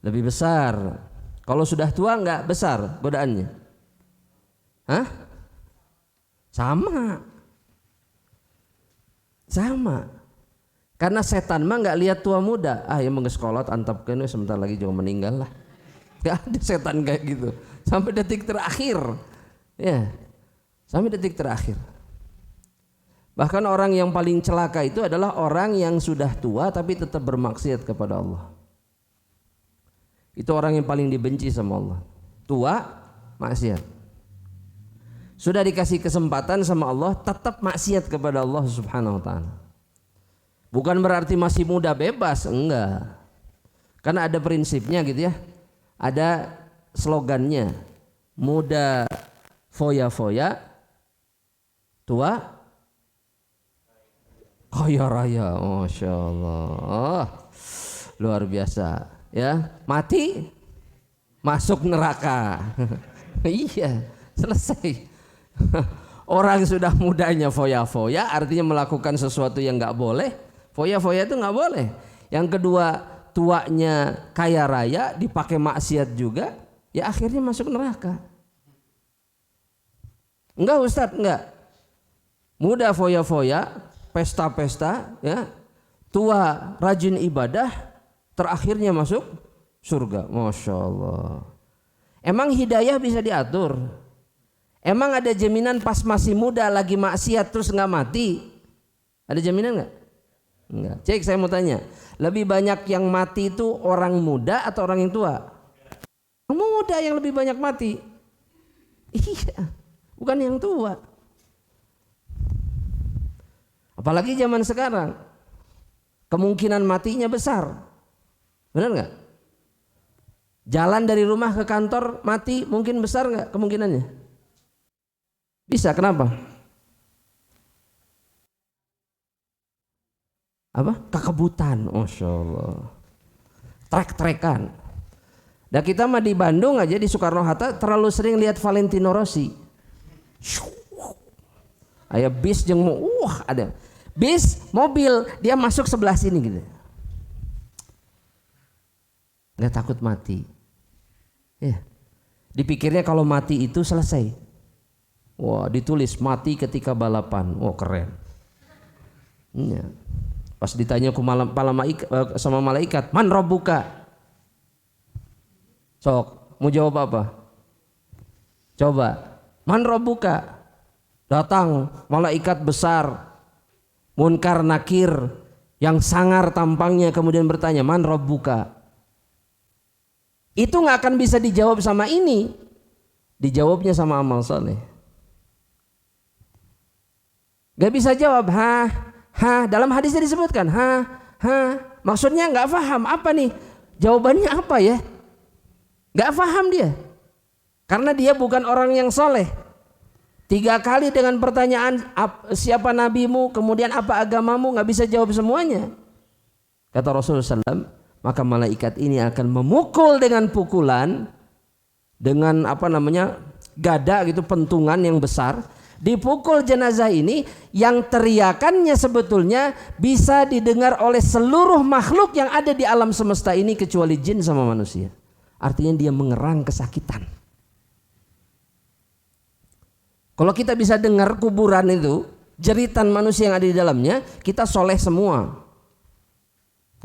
Lebih besar. Kalau sudah tua enggak besar godaannya? Hah? Sama. Karena setan mah nggak lihat tua muda, yang mengeskolot antapkan sebentar lagi juga meninggal lah. Gak ada setan kayak gitu sampai detik terakhir, ya, sampai detik terakhir. Bahkan orang yang paling celaka itu adalah orang yang sudah tua tapi tetap bermaksiat kepada Allah. Itu orang yang paling dibenci sama Allah. Tua, maksiat. Sudah dikasih kesempatan sama Allah, tetap maksiat kepada Allah Subhanahu Wa Taala. Bukan berarti masih muda bebas, enggak. Karena ada prinsipnya gitu ya. Ada slogannya. Muda foya-foya, tua kaya raya. Masya Allah. Luar biasa. Ya, mati masuk neraka. Iya, selesai. Orang sudah mudanya foya-foya artinya melakukan sesuatu yang enggak boleh. Foya-foya itu nggak boleh. Yang kedua, tuanya kaya raya, dipakai maksiat juga, ya akhirnya masuk neraka. Enggak Ustadz, enggak. Muda foya-foya, pesta-pesta, ya, tua rajin ibadah, terakhirnya masuk surga. Masya Allah. Emang hidayah bisa diatur? Emang ada jaminan pas masih muda lagi maksiat terus nggak mati? Ada jaminan nggak? Enggak. Cek, saya mau tanya, lebih banyak yang mati itu orang muda atau orang yang tua? Orang muda yang lebih banyak mati. Iya, bukan yang tua. Apalagi zaman sekarang, kemungkinan matinya besar. Benar nggak? Jalan dari rumah ke kantor mati mungkin besar nggak kemungkinannya? Bisa, kenapa? Apa? Kekebutan, Masya Allah. Trek-trekan. Dan kita mah di Bandung aja di Soekarno-Hatta terlalu sering lihat Valentino Rossi. Aya bis jeung ada bis mobil dia masuk sebelah sini gitu. Nggak takut mati. Ya. Dipikirnya kalau mati itu selesai. Wah, ditulis mati ketika balapan. Wah, keren. Ya. Pas ditanya sama malaikat, man rabbuka? Sok, mau jawab apa? Coba, man rabbuka? Datang malaikat besar, munkar nakir, yang sangar tampangnya, kemudian bertanya, man rabbuka? Itu nggak akan bisa dijawab sama ini, dijawabnya sama amal soleh. Gak bisa jawab, dalam hadisnya disebutkan, maksudnya nggak paham apa nih, jawabannya apa ya? Nggak paham dia, karena dia bukan orang yang soleh. 3 kali dengan pertanyaan siapa nabimu, kemudian apa agamamu, nggak bisa jawab semuanya. Kata Rasulullah SAW, maka malaikat ini akan memukul dengan pukulan, dengan gada gitu, pentungan yang besar. Dipukul jenazah ini yang teriakannya sebetulnya bisa didengar oleh seluruh makhluk yang ada di alam semesta ini kecuali jin sama manusia. Artinya dia mengerang kesakitan. Kalau kita bisa dengar kuburan itu, jeritan manusia yang ada di dalamnya, kita soleh semua.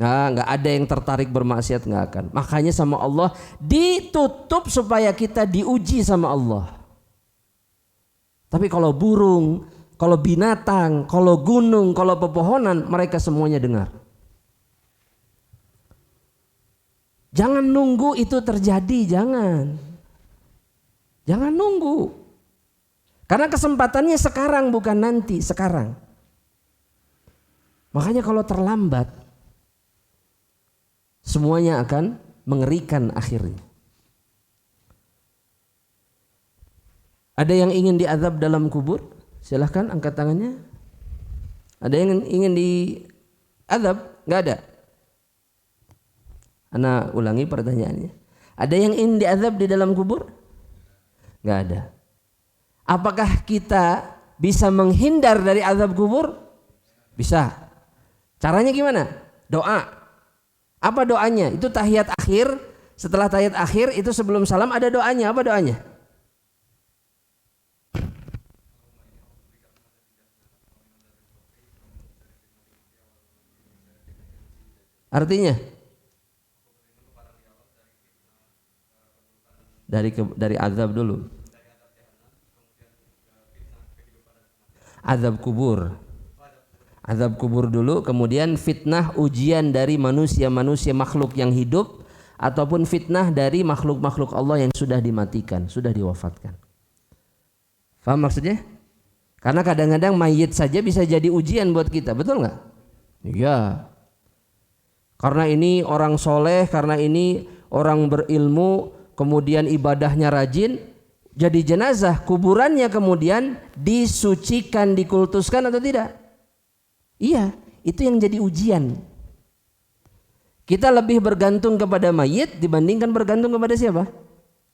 Nggak ada yang tertarik bermaksiat, nggak akan. Makanya sama Allah ditutup supaya kita diuji sama Allah. Tapi kalau burung, kalau binatang, kalau gunung, kalau pepohonan, mereka semuanya dengar. Jangan nunggu itu terjadi, jangan. Jangan nunggu. Karena kesempatannya sekarang bukan nanti, sekarang. Makanya kalau terlambat, semuanya akan mengerikan akhirnya. Ada yang ingin diazab dalam kubur? Silahkan angkat tangannya. Ada yang ingin diazab? Nggak ada. Ana ulangi pertanyaannya. Ada yang ingin diazab di dalam kubur? Nggak ada. Apakah kita bisa menghindar dari azab kubur? Bisa. Caranya gimana? Doa. Apa doanya? Itu tahiyat akhir. Setelah tahiyat akhir itu sebelum salam ada doanya. Apa doanya? Artinya dari azab dulu. Azab kubur. Azab kubur dulu, kemudian fitnah ujian dari manusia-manusia makhluk yang hidup ataupun fitnah dari makhluk-makhluk Allah yang sudah dimatikan, sudah diwafatkan. Faham maksudnya? Karena kadang-kadang mayit saja bisa jadi ujian buat kita, betul nggak? Iya. Karena ini orang soleh, karena ini orang berilmu, kemudian ibadahnya rajin, jadi jenazah, kuburannya kemudian disucikan, dikultuskan atau tidak? Iya, itu yang jadi ujian. Kita lebih bergantung kepada mayit dibandingkan bergantung kepada siapa?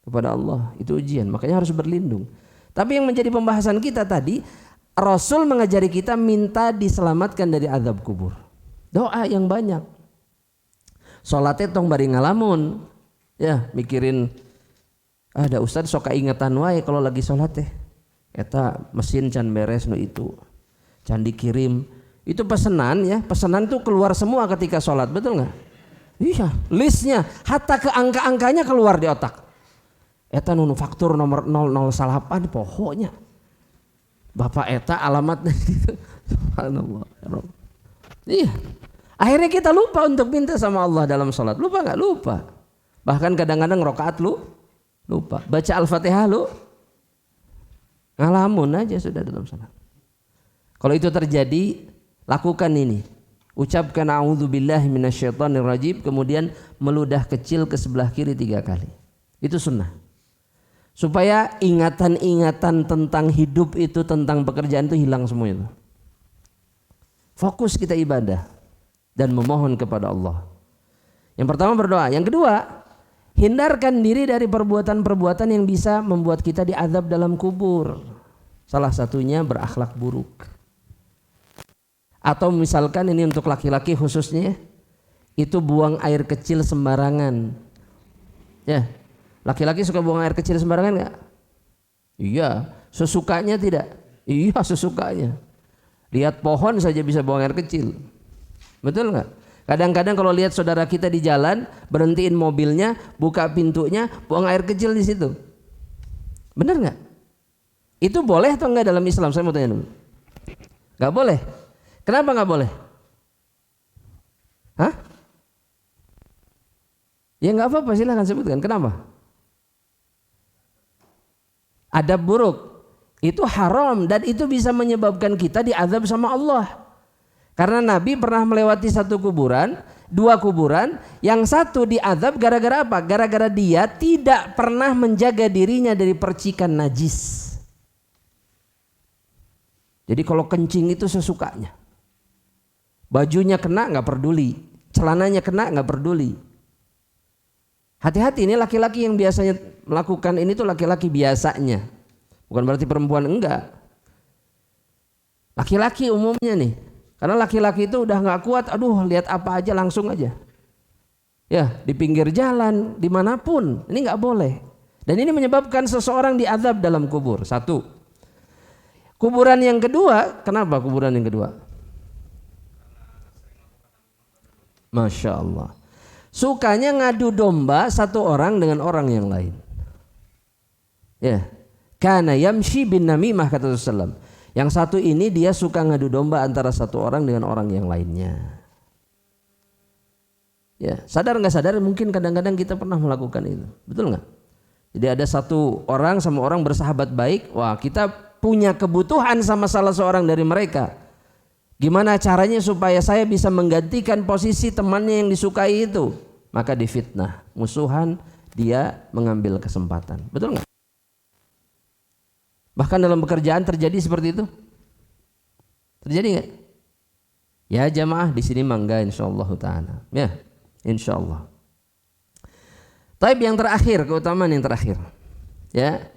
Kepada Allah, itu ujian, makanya harus berlindung. Tapi yang menjadi pembahasan kita tadi, Rasul mengajari kita minta diselamatkan dari azab kubur. Doa yang banyak. Sholatnya tong bari ngalamun, ya mikirin ada ustad sok kaingetan wae kalau lagi sholat teh, eta mesin can beres nu itu, can dikirim, itu pesanan ya, pesanan tuh keluar semua ketika sholat, betul nggak? Iya, listnya, hatta ke angka-angkanya keluar di otak. Eta nu faktur nomor 008 pokoknya, bapak eta alamatnya gitu, subhanallah. Iya. Akhirnya kita lupa untuk minta sama Allah dalam sholat. Lupa nggak? Lupa. Bahkan kadang-kadang rokaat lupa. Baca Al-Fatihah ngelamun aja sudah dalam salat. Kalau itu terjadi, lakukan ini. Ucapkan a'udzubillahi minasyaitonirrajim, kemudian meludah kecil ke sebelah kiri 3 kali. Itu sunnah. Supaya ingatan-ingatan tentang hidup itu, tentang pekerjaan itu hilang semua itu. Fokus kita ibadah dan memohon kepada Allah. Yang pertama berdoa. Yang kedua, hindarkan diri dari perbuatan-perbuatan yang bisa membuat kita diazab dalam kubur. Salah satunya berakhlak buruk. Atau misalkan ini untuk laki-laki khususnya, itu buang air kecil sembarangan. Ya, laki-laki suka buang air kecil sembarangan nggak? Iya, sesukanya tidak? Iya, sesukanya. Lihat pohon saja bisa buang air kecil. Betul nggak? Kadang-kadang kalau lihat saudara kita di jalan, berhentiin mobilnya, buka pintunya, buang air kecil di situ. Benar nggak? Itu boleh atau enggak dalam Islam? Saya mau tanya dulu. Nggak boleh. Kenapa nggak boleh? Hah? Ya nggak apa-apa, silahkan sebutkan. Kenapa? Adab buruk itu haram dan itu bisa menyebabkan kita diazab sama Allah. Karena Nabi pernah melewati 1 kuburan, 2 kuburan, yang satu diazab gara-gara apa? Gara-gara dia tidak pernah menjaga dirinya dari percikan najis. Jadi kalau kencing itu sesukanya. Bajunya kena nggak peduli, celananya kena nggak peduli. Hati-hati, ini laki-laki yang biasanya melakukan ini tuh laki-laki biasanya, bukan berarti perempuan enggak. Laki-laki umumnya nih, karena laki-laki itu udah nggak kuat, aduh lihat apa aja langsung aja. Ya di pinggir jalan, dimanapun, ini nggak boleh. Dan ini menyebabkan seseorang diazab dalam kubur. 1. Kuburan yang kedua, kenapa kuburan yang kedua? Masya Allah. Sukanya ngadu domba satu orang dengan orang yang lain. Ya, kana yamshi bin namimah kata Rasulullah. Yang satu ini dia suka ngadu domba antara satu orang dengan orang yang lainnya. Ya, sadar nggak sadar mungkin kadang-kadang kita pernah melakukan itu, betul nggak? Jadi ada satu orang sama orang bersahabat baik, wah kita punya kebutuhan sama salah seorang dari mereka. Gimana caranya supaya saya bisa menggantikan posisi temannya yang disukai itu? Maka difitnah, musuhan, dia mengambil kesempatan. Betul nggak? Bahkan dalam pekerjaan terjadi seperti itu. Terjadi nggak? Ya jamaah di sini mangga insyaallah taala. Ya, insyaallah. Taib yang terakhir, keutamaan yang terakhir. Ya.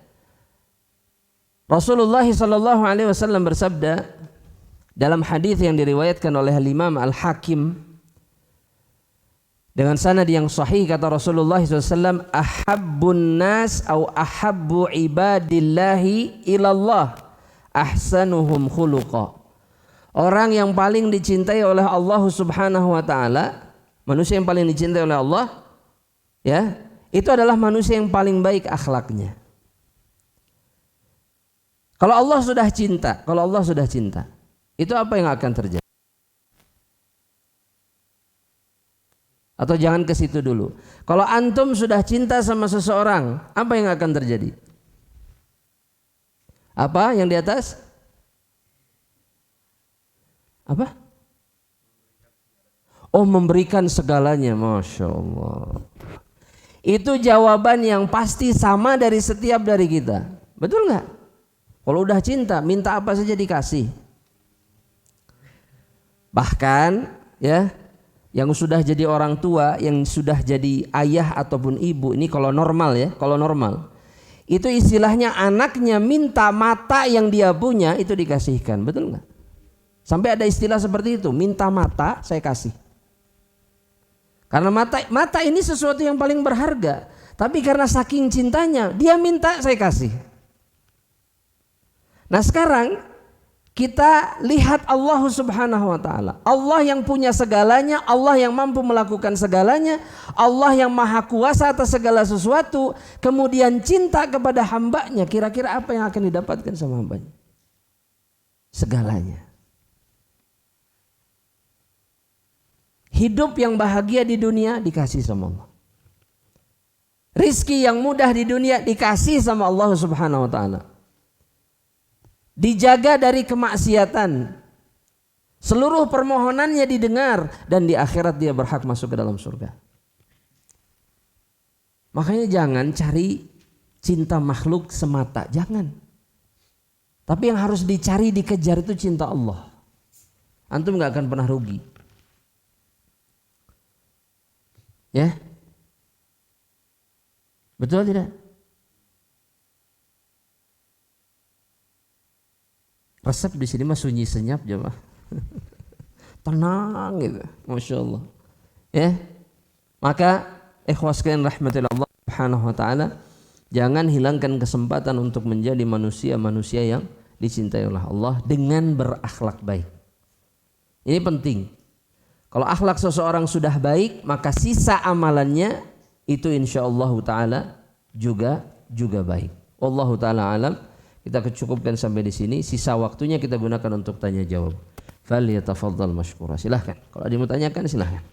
Rasulullah sallallahu alaihi wasallam bersabda dalam hadis yang diriwayatkan oleh Imam Al-Hakim dengan sanad yang sahih, kata Rasulullah SAW, ahabbun nas au ahabbu ibadillahi ilallah ahsanuhum khuluqa. Orang yang paling dicintai oleh Allah Subhanahu wa taala, manusia yang paling dicintai oleh Allah, ya, itu adalah manusia yang paling baik akhlaknya. Kalau Allah sudah cinta, itu apa yang akan terjadi? Atau jangan ke situ dulu. Kalau antum sudah cinta sama seseorang, apa yang akan terjadi? Apa yang di atas? Apa? Oh, memberikan segalanya, Masya Allah. Itu jawaban yang pasti sama dari setiap dari kita. Betul nggak? Kalau udah cinta, minta apa saja dikasih. Bahkan ya, yang sudah jadi orang tua, yang sudah jadi ayah ataupun ibu, ini kalau normal ya, kalau normal itu istilahnya anaknya minta mata yang dia punya itu dikasihkan, betul nggak? Sampai ada istilah seperti itu, minta mata saya kasih. Karena mata ini sesuatu yang paling berharga, tapi karena saking cintanya dia minta saya kasih. Nah sekarang kita lihat Allah Subhanahu wa taala. Allah yang punya segalanya, Allah yang mampu melakukan segalanya, Allah yang maha kuasa atas segala sesuatu, kemudian cinta kepada hambanya. Kira-kira apa yang akan didapatkan sama hambanya? Segalanya. Hidup yang bahagia di dunia dikasih sama Allah. Rizki yang mudah di dunia dikasih sama Allah Subhanahu wa taala. dijaga dari kemaksiatan, seluruh permohonannya didengar, dan di akhirat dia berhak masuk ke dalam surga. Makanya jangan cari cinta makhluk semata, jangan. Tapi yang harus dicari, dikejar itu cinta Allah. Antum gak akan pernah rugi. Ya, betul tidak? Resep di sini mah sunyi senyap jemaah. Tenang gitu, masya Allah. Ya, maka ikhwas sekalian rahmatillah Allah subhanahu wa ta'ala, jangan hilangkan kesempatan untuk menjadi manusia-manusia yang dicintai oleh Allah dengan berakhlak baik. Ini penting. Kalau akhlak seseorang sudah baik, maka sisa amalannya itu insyaallah ta'ala juga baik. Wallahu ta'ala alam. Kita cukupkan sampai di sini. Sisa waktunya kita gunakan untuk tanya jawab. Falyatafaddal mashkura. Silahkan. Kalau ada yang mau tanyakan silahkan.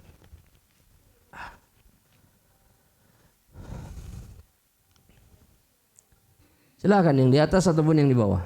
Silahkan yang di atas ataupun yang di bawah.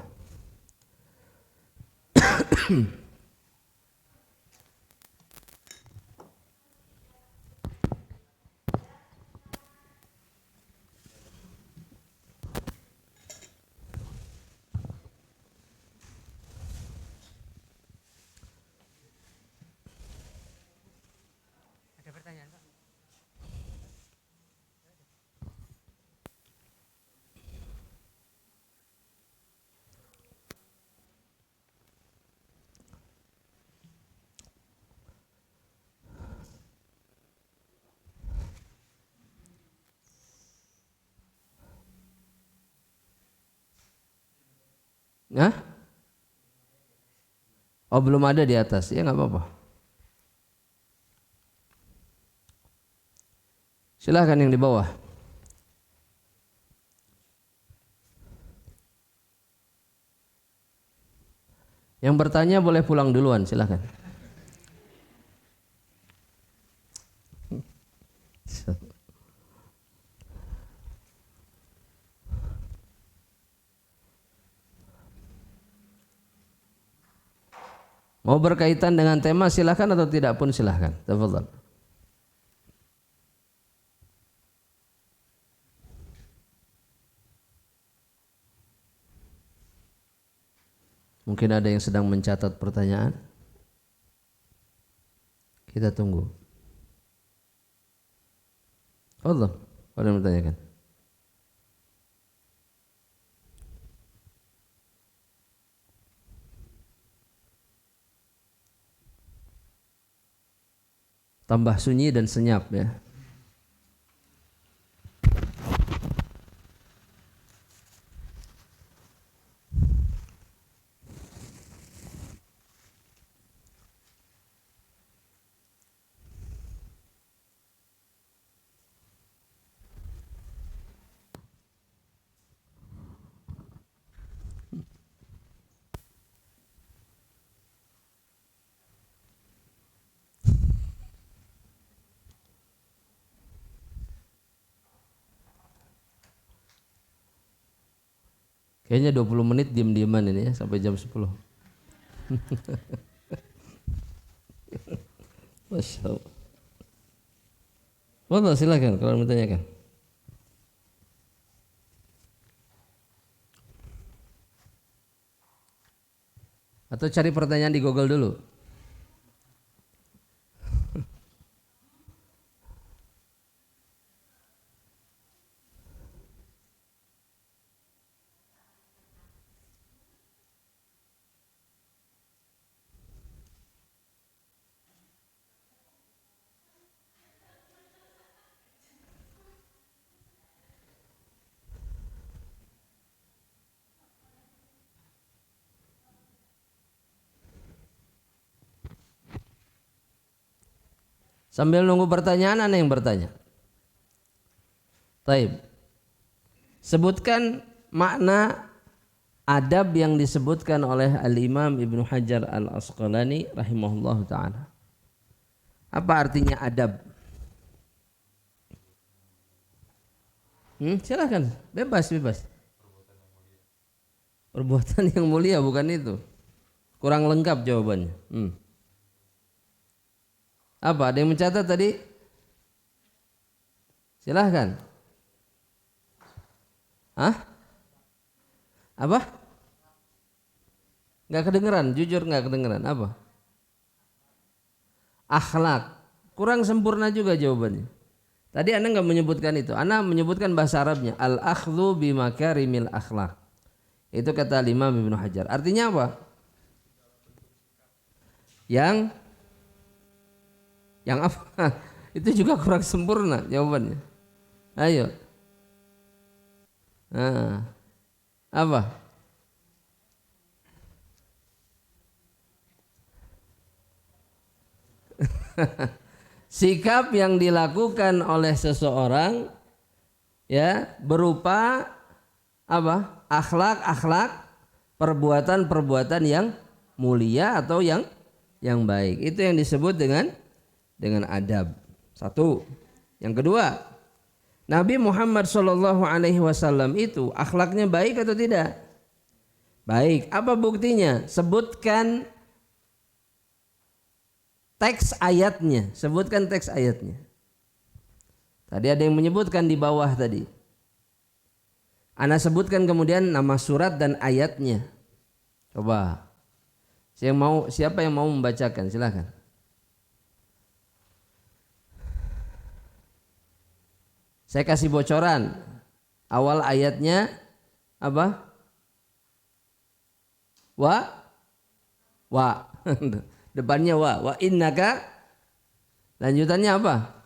Hah? Oh, belum ada di atas. Ya nggak apa-apa. Silahkan yang di bawah. Yang bertanya boleh pulang duluan, silahkan. Mau berkaitan dengan tema silahkan, atau tidak pun silahkan. Tafadhal. Mungkin ada yang sedang mencatat pertanyaan. Kita tunggu. Allah, ada yang bertanyakan? Tambah sunyi dan senyap ya. Kayaknya 20 menit diam-diaman ini ya sampai jam 10. Masya Allah. Wallah, silakan kalau mau tanyakan. Atau cari pertanyaan di Google dulu. Sambil nunggu pertanyaan, ana yang bertanya. Taib. Sebutkan makna adab yang disebutkan oleh Al-Imam Ibnu Hajar Al-Asqalani rahimahullah ta'ala. Apa artinya adab? Silakan, bebas. Perbuatan yang mulia bukan itu. Kurang lengkap jawabannya. Apa? Ada yang mencatat tadi? Silahkan. Hah? Apa? Nggak kedengeran, jujur nggak kedengeran. Apa? Akhlak. Kurang sempurna juga jawabannya. Tadi Anda nggak menyebutkan itu. Anda menyebutkan bahasa Arabnya. Al-akhdhu bimakarimil akhlak. Itu kata Imam Ibnu Hajar. Artinya apa? Yang apa? Itu juga kurang sempurna jawabannya. Ayo. Nah, apa? Sikap yang dilakukan oleh seseorang ya berupa apa? Akhlak-akhlak, perbuatan-perbuatan yang mulia atau yang baik. Itu yang disebut dengan adab. Satu. Yang kedua, Nabi Muhammad SAW itu akhlaknya baik atau tidak? Baik. Apa buktinya? Sebutkan teks ayatnya. Sebutkan teks ayatnya. Tadi ada yang menyebutkan di bawah tadi. Ana sebutkan kemudian nama surat dan ayatnya. Coba. Siapa yang mau membacakan? Silakan. Saya kasih bocoran. Awal ayatnya apa? Wa. Depannya wa innaka. Lanjutannya apa?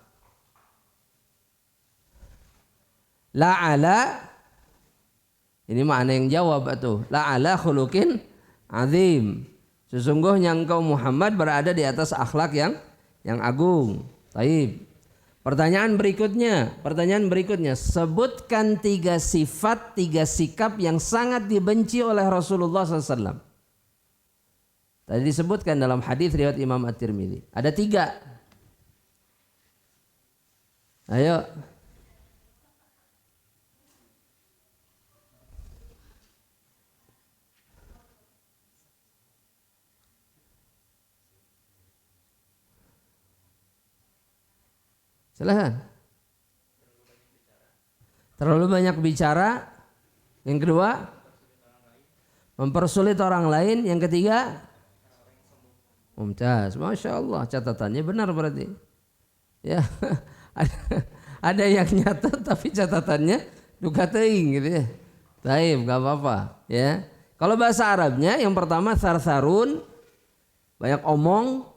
La'ala. Ini makna yang jawab tuh. La'ala khuluqin azim. Sesungguhnya engkau Muhammad berada di atas akhlak yang agung. Taib. Pertanyaan berikutnya, sebutkan 3 sifat, 3 sikap yang sangat dibenci oleh Rasulullah SAW. Tadi disebutkan dalam hadis riwayat Imam At-Tirmidzi. Ada 3. Ayo. Silahkan. Terlalu banyak bicara. Yang kedua, mempersulit orang lain. Yang ketiga, mumtaz. Masya Allah, catatannya benar berarti. Ya, ada yang nyata tapi catatannya duka teing gitu ya. Taib, gak apa-apa. Ya, kalau bahasa Arabnya yang pertama sarsarun, banyak omong.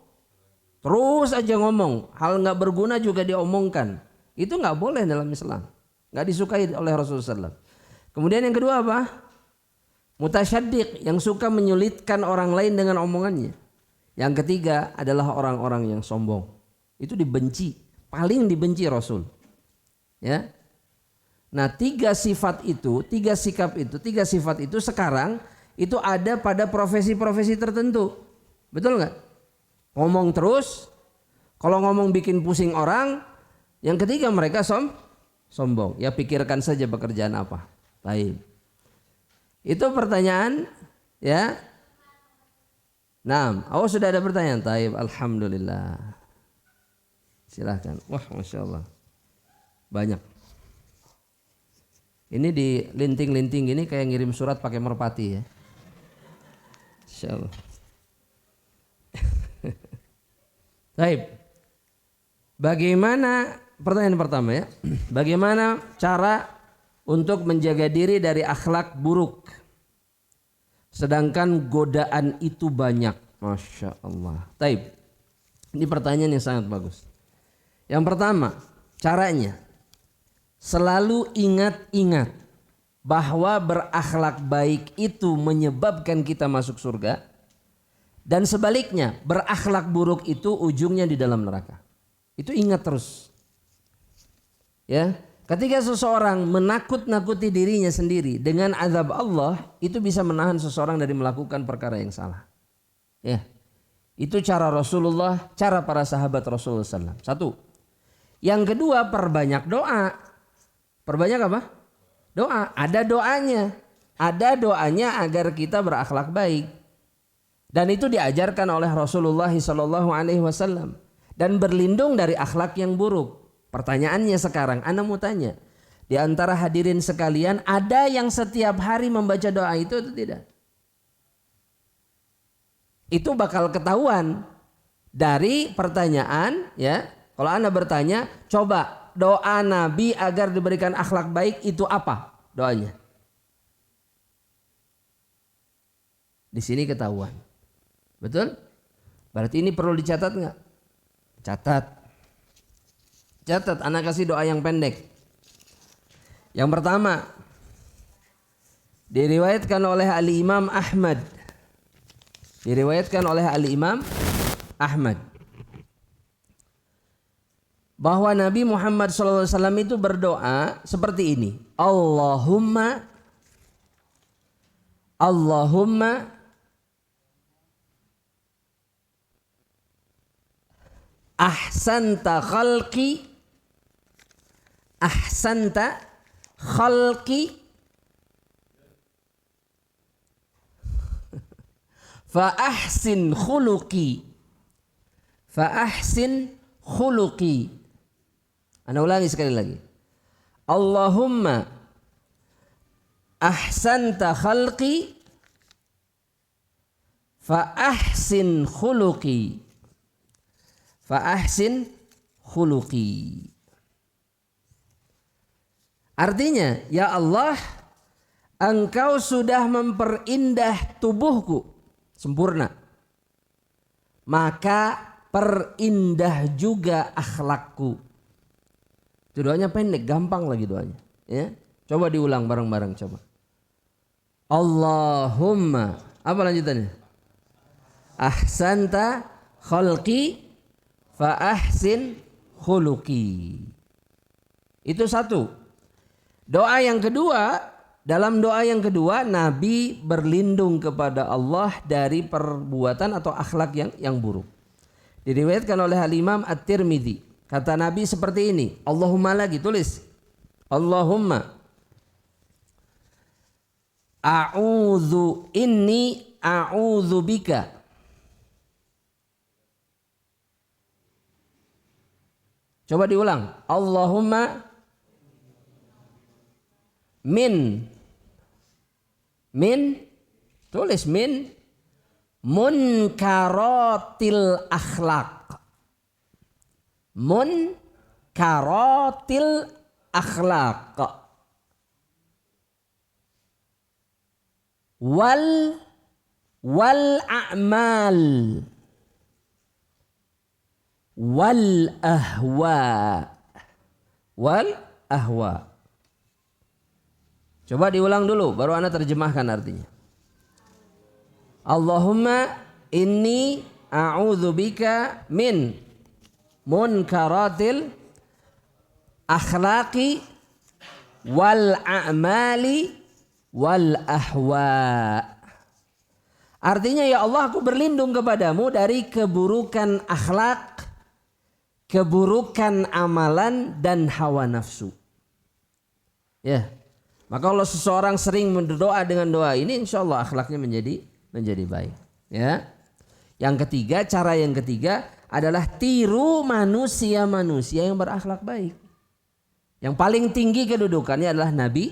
Terus aja ngomong, hal nggak berguna juga diomongkan. Itu nggak boleh dalam Islam, nggak disukai oleh Rasulullah SAW. Kemudian yang kedua apa? Mutasyaddiq, yang suka menyulitkan orang lain dengan omongannya. Yang ketiga adalah orang-orang yang sombong. Itu dibenci, paling dibenci Rasul. Ya. Nah 3 sifat itu, 3 sikap itu, 3 sifat itu sekarang itu ada pada profesi-profesi tertentu. Betul nggak? Ngomong terus, kalau ngomong bikin pusing orang. Yang ketiga mereka sombong. Ya pikirkan saja pekerjaan apa. Baik. Itu pertanyaan ya. Nah, sudah ada pertanyaan. Taib, alhamdulillah. Silahkan. Wah, masya Allah. Banyak. Ini di linting-linting gini kayak ngirim surat pakai merpati ya. Insya Allah. Baik. Bagaimana, pertanyaan pertama ya. Bagaimana cara untuk menjaga diri dari akhlak buruk? Sedangkan godaan itu banyak. Masya Allah. Baik. Ini pertanyaan yang sangat bagus. Yang pertama, caranya. Selalu ingat-ingat bahwa berakhlak baik itu menyebabkan kita masuk surga. Dan sebaliknya, berakhlak buruk itu ujungnya di dalam neraka. Itu ingat terus. Ya, ketika seseorang menakut-nakuti dirinya sendiri dengan azab Allah, itu bisa menahan seseorang dari melakukan perkara yang salah. Ya. Itu cara Rasulullah, cara para sahabat Rasulullah SAW. 1. Yang kedua, perbanyak doa. Perbanyak apa? Doa. Ada doanya. ada doanya agar kita berakhlak baik. Dan itu diajarkan oleh Rasulullah SAW. Dan berlindung dari akhlak yang buruk. Pertanyaannya sekarang, ana mau tanya. Di antara hadirin sekalian, ada yang setiap hari membaca doa itu atau tidak? Itu bakal ketahuan dari pertanyaan, ya. Kalau ana bertanya, coba doa Nabi agar diberikan akhlak baik itu apa doanya? Di sini ketahuan. Betul? Berarti ini perlu dicatat nggak? Catat. Catat, anak kasih doa yang pendek. Yang pertama, diriwayatkan oleh Al-Imam Ahmad. Diriwayatkan oleh Al-Imam Ahmad. Bahwa Nabi Muhammad SAW itu berdoa seperti ini. Allahumma ahsanta khalqi fa ahsin khuluqi. Ana ulangi sekali lagi. Allahumma ahsanta khalqi fa ahsin khuluqi. Artinya, ya Allah, Engkau sudah memperindah tubuhku sempurna, maka perindah juga akhlakku. Itu doanya pendek, gampang lagi doanya. Ya, coba diulang bareng-bareng coba. Allahumma, apa lanjutannya? Ahsanta khalqi fa ahsin khuluqi. Itu satu. Doa yang kedua, dalam doa yang kedua Nabi berlindung kepada Allah dari perbuatan atau akhlak yang buruk. Diriwayatkan oleh Al-Imam At-Tirmidzi. Kata Nabi seperti ini, Allahumma lagi tulis. Allahumma a'udzu bika coba diulang. Allahumma min tulis min munkaratil akhlaq. Munkaratil akhlaq. Wal a'mal wal ahwa. Coba diulang dulu baru ana terjemahkan artinya. Allahumma inni a'udzubika min munkaratil akhlaqi wal a'mali wal ahwa. Artinya, ya Allah, aku berlindung kepadamu dari keburukan akhlak, keburukan amalan dan hawa nafsu. Ya. Maka kalau seseorang sering berdoa dengan doa ini, insya Allah akhlaknya menjadi baik. Ya. Yang ketiga, cara yang ketiga adalah tiru manusia-manusia yang berakhlak baik. Yang paling tinggi kedudukannya adalah Nabi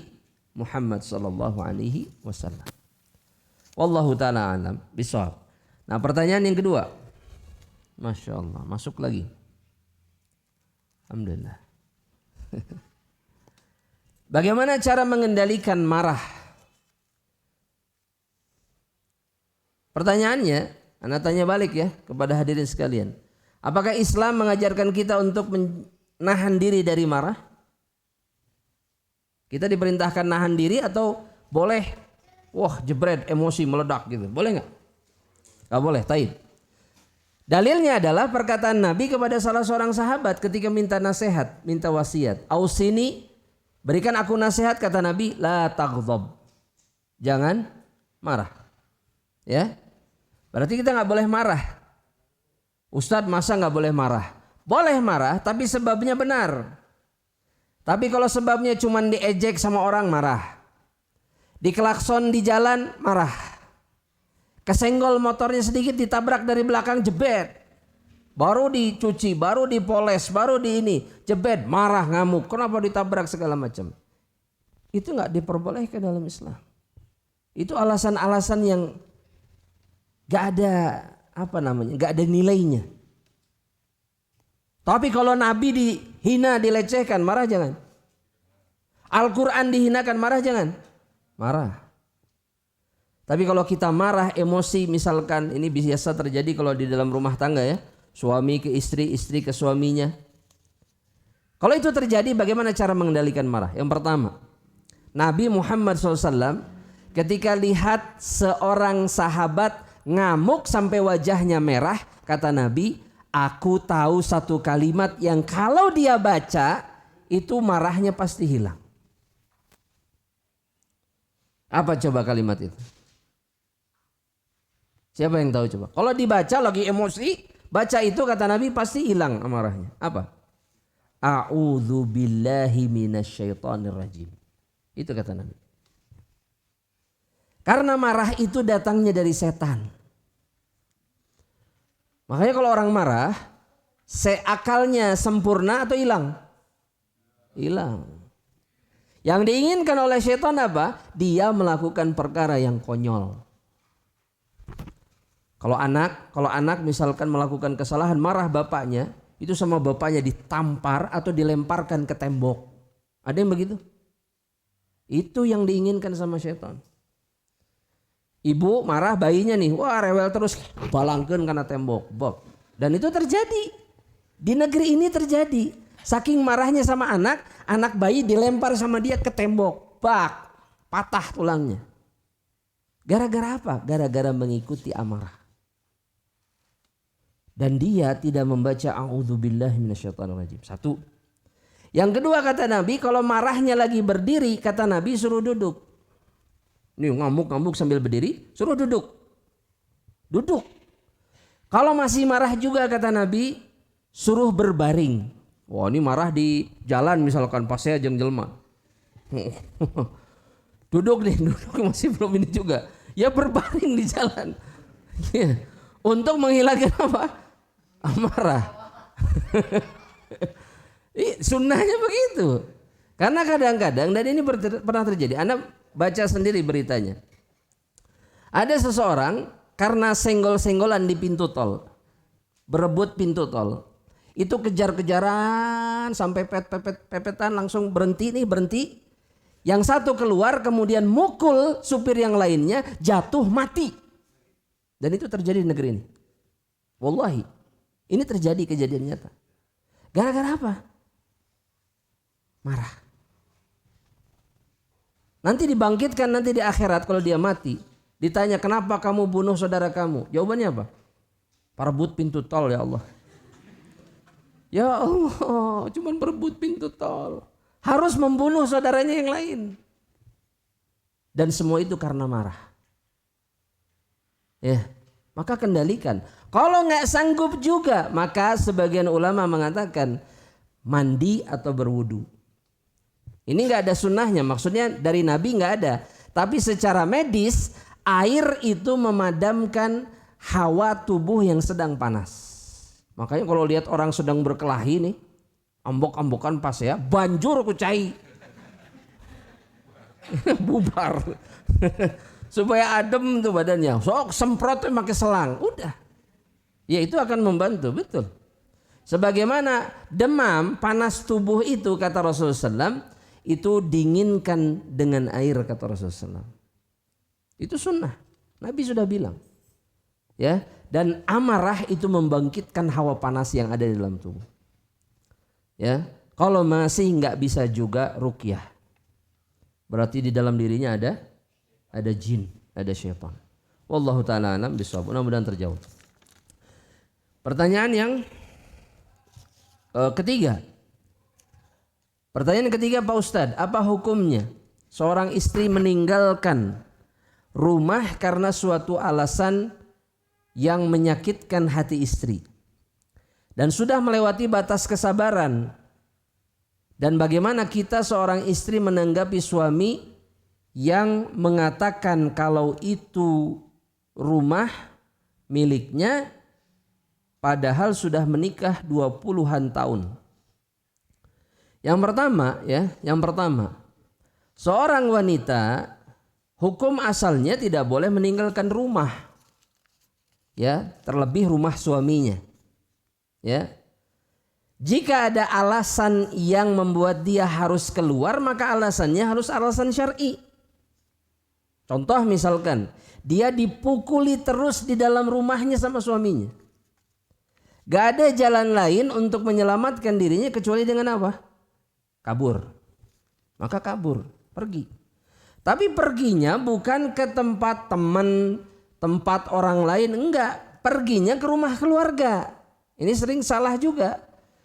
Muhammad sallallahu alaihi wasallam. Wallahu taala alam bishawab. Nah, pertanyaan yang kedua. Masya Allah, masuk lagi. Alhamdulillah. Bagaimana cara mengendalikan marah? Pertanyaannya, Anda tanya balik ya kepada hadirin sekalian. Apakah Islam mengajarkan kita untuk menahan diri dari marah? Kita diperintahkan nahan diri atau boleh jebret emosi meledak gitu? Boleh nggak? Nggak boleh, taib. Dalilnya adalah perkataan Nabi kepada salah seorang sahabat ketika minta nasihat, minta wasiat. Ausini, berikan aku nasihat, kata Nabi, la taghdab. Jangan marah. Ya. Berarti kita nggak boleh marah. Ustadz, masa nggak boleh marah? Boleh marah, tapi sebabnya benar. Tapi kalau sebabnya cuma diejek sama orang, marah. Dikelakson di jalan, marah. Kesenggol motornya sedikit, ditabrak dari belakang, jebet. Baru dicuci, baru dipoles, baru di ini, jebet, marah, ngamuk. Kenapa ditabrak segala macam? Itu nggak diperbolehkan dalam Islam. Itu alasan-alasan yang nggak ada nggak ada nilainya. Tapi kalau Nabi dihina, dilecehkan, marah jangan. Al-Quran dihinakan, marah jangan. Marah. Tapi kalau kita marah, emosi, misalkan ini biasa terjadi kalau di dalam rumah tangga ya. Suami ke istri, istri ke suaminya. Kalau itu terjadi, bagaimana cara mengendalikan marah? Yang pertama, Nabi Muhammad SAW ketika lihat seorang sahabat ngamuk sampai wajahnya merah, kata Nabi, aku tahu satu kalimat yang kalau dia baca, itu marahnya pasti hilang. Apa coba kalimat itu? Siapa yang tahu coba? Kalau dibaca lagi emosi, baca itu kata Nabi pasti hilang amarahnya. Apa? A'udzu billahi minasyaitonir rajim. Itu kata Nabi. Karena marah itu datangnya dari setan. Makanya kalau orang marah, akalnya sempurna atau hilang? Hilang. Yang diinginkan oleh setan apa? Dia melakukan perkara yang konyol. Kalau anak misalkan melakukan kesalahan, marah bapaknya, itu sama bapaknya ditampar atau dilemparkan ke tembok. Ada yang begitu? Itu yang diinginkan sama setan. Ibu marah bayinya nih, wah rewel terus, balangkeun karena tembok, bok. Dan itu terjadi. Di negeri ini terjadi. Saking marahnya sama anak bayi dilempar sama dia ke tembok, bak, patah tulangnya. Gara-gara apa? Gara-gara mengikuti amarah. Dan dia tidak membaca a'udzubillahi minasyaitonirrajim. Satu. Yang kedua kata Nabi, kalau marahnya lagi berdiri, kata Nabi suruh duduk. Nih ngamuk-ngamuk sambil berdiri, suruh duduk. Duduk. Kalau masih marah juga kata Nabi, suruh berbaring. Wah ini marah di jalan misalkan pas saya jeung jelema. Duduk masih belum ini juga. Ya berbaring di jalan. Untuk menghilangkan apa? Amarah. Sunnahnya begitu. Karena kadang-kadang, dan ini pernah terjadi, Anda baca sendiri beritanya. Ada seseorang karena senggol-senggolan di pintu tol, berebut pintu tol, itu kejar-kejaran sampai pepetan langsung berhenti. Yang satu keluar kemudian mukul supir yang lainnya, jatuh mati. Dan itu terjadi di negeri ini. Wallahi, ini terjadi kejadian nyata. Gara-gara apa? Marah. Nanti dibangkitkan nanti di akhirat kalau dia mati. Ditanya kenapa kamu bunuh saudara kamu? Jawabannya apa? Perebut pintu tol ya Allah. Ya Allah, cuman perebut pintu tol. Harus membunuh saudaranya yang lain. Dan semua itu karena marah. Ya, maka kendalikan. Kalau nggak sanggup juga, maka sebagian ulama mengatakan mandi atau berwudu. Ini nggak ada sunnahnya, maksudnya dari Nabi nggak ada. Tapi secara medis air itu memadamkan hawa tubuh yang sedang panas. Makanya kalau lihat orang sedang berkelahi nih, ambok-ambokan pas ya, banjur ku cai. Bubar. Supaya adem tuh badannya. Sok semprot pakai selang. Udah. Ya itu akan membantu, betul. Sebagaimana demam, panas tubuh itu kata Rasulullah SAW, itu dinginkan dengan air kata Rasulullah SAW. Itu sunnah. Nabi sudah bilang. Ya, dan amarah itu membangkitkan hawa panas yang ada di dalam tubuh. Ya, kalau masih nggak bisa juga ruqyah. Berarti di dalam dirinya ada jin, ada syaitan. Wallahu ta'ala alam bishawab. Mudah-mudahan terjawab. Pertanyaan yang ketiga. Pertanyaan ketiga Pak Ustadz, apa hukumnya seorang istri meninggalkan rumah karena suatu alasan yang menyakitkan hati istri dan sudah melewati batas kesabaran, dan bagaimana kita seorang istri menanggapi suami yang mengatakan kalau itu rumah miliknya padahal sudah menikah 20-an tahun. Yang pertama, seorang wanita hukum asalnya tidak boleh meninggalkan rumah. Ya, terlebih rumah suaminya. Ya. Jika ada alasan yang membuat dia harus keluar, maka alasannya harus alasan syar'i. Contoh misalkan, dia dipukuli terus di dalam rumahnya sama suaminya. Gak ada jalan lain untuk menyelamatkan dirinya kecuali dengan apa? Kabur. Maka kabur, pergi. Tapi perginya bukan ke tempat teman, tempat orang lain, enggak. Perginya ke rumah keluarga. Ini sering salah juga.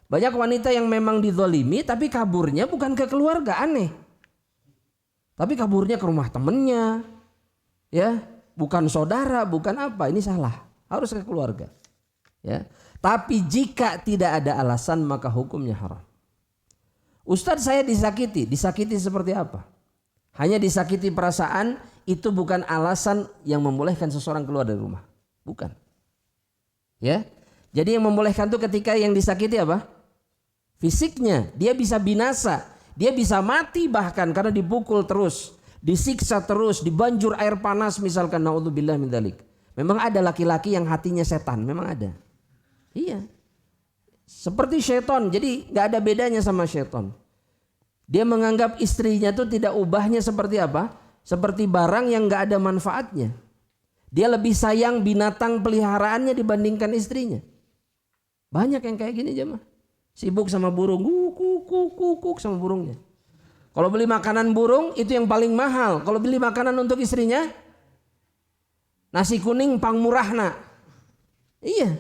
Banyak wanita yang memang dizalimi tapi kaburnya bukan ke keluarga, aneh. Tapi kaburnya ke rumah temennya. Ya, bukan saudara, bukan apa, ini salah. Harus ke keluarga. Ya. Tapi jika tidak ada alasan maka hukumnya haram. Ustadz, saya disakiti seperti apa? Hanya disakiti perasaan itu bukan alasan yang membolehkan seseorang keluar dari rumah. Bukan. Ya. Jadi yang membolehkan itu ketika yang disakiti apa? Fisiknya, dia bisa binasa, dia bisa mati bahkan karena dipukul terus, disiksa terus, dibanjur air panas misalkan, naudzubillah min dzalik. Memang ada laki-laki yang hatinya setan, memang ada. Iya. Seperti syaitan, jadi gak ada bedanya sama syaitan. Dia menganggap istrinya itu tidak ubahnya seperti apa? Seperti barang yang gak ada manfaatnya. Dia lebih sayang binatang peliharaannya dibandingkan istrinya. Banyak yang kayak gini jemaah. Sibuk sama burung, kuk sama burungnya. Kalau beli makanan burung itu yang paling mahal. Kalau beli makanan untuk istrinya, nasi kuning pang murahna. Iya.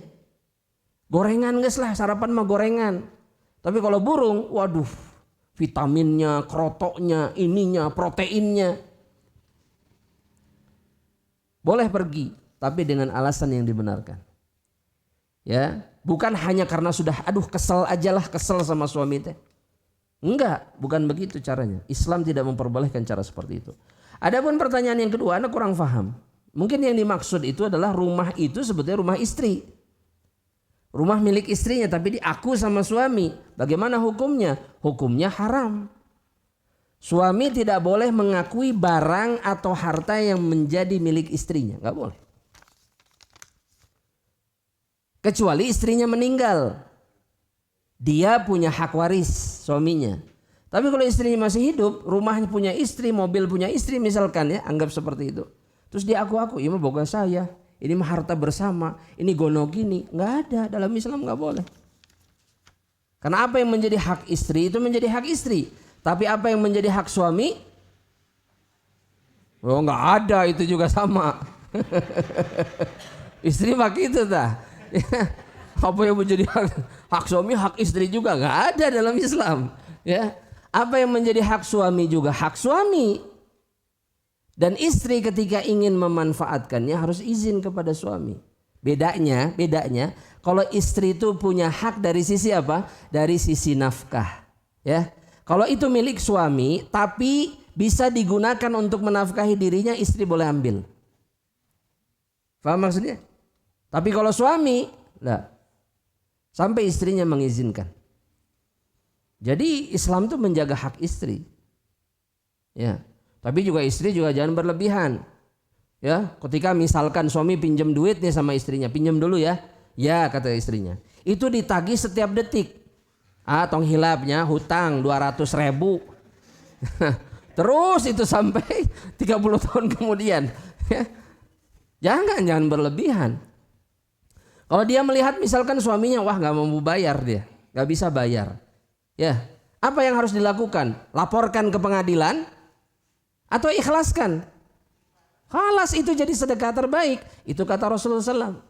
Gorengan guys lah, sarapan mah gorengan. Tapi kalau burung, waduh, vitaminnya, kerotoknya, ininya, proteinnya. Boleh pergi, tapi dengan alasan yang dibenarkan. Ya, bukan hanya karena sudah, aduh kesel sama suami teh. Enggak, bukan begitu caranya. Islam tidak memperbolehkan cara seperti itu. Adapun pertanyaan yang kedua, Anda kurang paham. Mungkin yang dimaksud itu adalah rumah itu sebetulnya rumah istri. Rumah milik istrinya tapi diaku sama suami. Bagaimana hukumnya? Hukumnya haram. Suami tidak boleh mengakui barang atau harta yang menjadi milik istrinya. Gak boleh. Kecuali istrinya meninggal. Dia punya hak waris suaminya. Tapi kalau istrinya masih hidup, rumahnya punya istri, mobil punya istri misalkan ya, anggap seperti itu. Terus dia aku-aku, ya mah boga saya. Ini mah harta bersama, ini gono gini. Nggak ada, dalam Islam nggak boleh. Karena apa yang menjadi hak istri itu menjadi hak istri. Tapi apa yang menjadi hak suami? Oh nggak ada, itu juga sama. Istri mah gitu dah. Apa yang menjadi hak suami, hak istri juga nggak ada dalam Islam. Ya, apa yang menjadi hak suami juga hak suami. Dan istri ketika ingin memanfaatkannya harus izin kepada suami. Bedanya kalau istri itu punya hak dari sisi apa? Dari sisi nafkah. Ya. Kalau itu milik suami tapi bisa digunakan untuk menafkahi dirinya, istri boleh ambil. Paham maksudnya? Tapi kalau suami, lah, sampai istrinya mengizinkan. Jadi Islam itu menjaga hak istri. Ya. Tapi juga istri juga jangan berlebihan. Ya, ketika misalkan suami pinjam duit nih sama istrinya, pinjam dulu ya. Ya, kata istrinya. Itu ditagih setiap detik. Tong hilapnya hutang 200.000. Terus itu sampai 30 tahun kemudian. Ya. Jangan berlebihan. Kalau dia melihat misalkan suaminya wah nggak mau bayar dia, nggak bisa bayar. Ya, apa yang harus dilakukan? Laporkan ke pengadilan. Atau ikhlaskan. Khalas itu jadi sedekah terbaik. Itu kata Rasulullah SAW.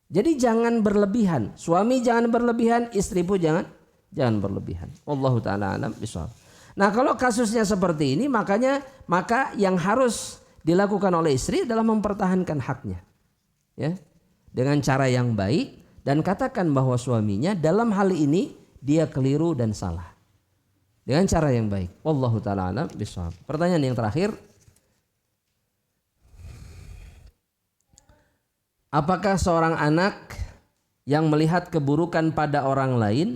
Jadi jangan berlebihan. Suami jangan berlebihan, istri pun jangan berlebihan. Wallahu ta'ala alam bishawab. Nah kalau kasusnya seperti ini maka yang harus dilakukan oleh istri adalah mempertahankan haknya. Ya, dengan cara yang baik dan katakan bahwa suaminya dalam hal ini dia keliru dan salah. Dengan cara yang baik. Wallahu ta'ala alam bishawab. Pertanyaan yang terakhir. apakah seorang anak yang melihat keburukan pada orang lain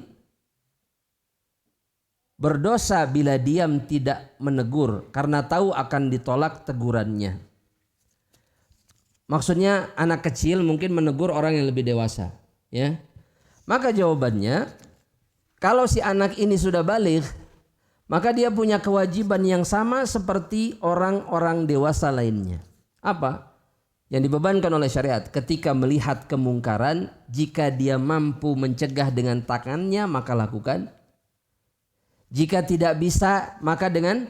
berdosa bila diam tidak menegur karena tahu akan ditolak tegurannya? Maksudnya anak kecil mungkin menegur orang yang lebih dewasa, ya. Maka jawabannya, kalau si anak ini sudah baligh, maka dia punya kewajiban yang sama seperti orang-orang dewasa lainnya. Apa? Yang dibebankan oleh syariat, ketika melihat kemungkaran, jika dia mampu mencegah dengan tangannya maka lakukan. Jika tidak bisa maka dengan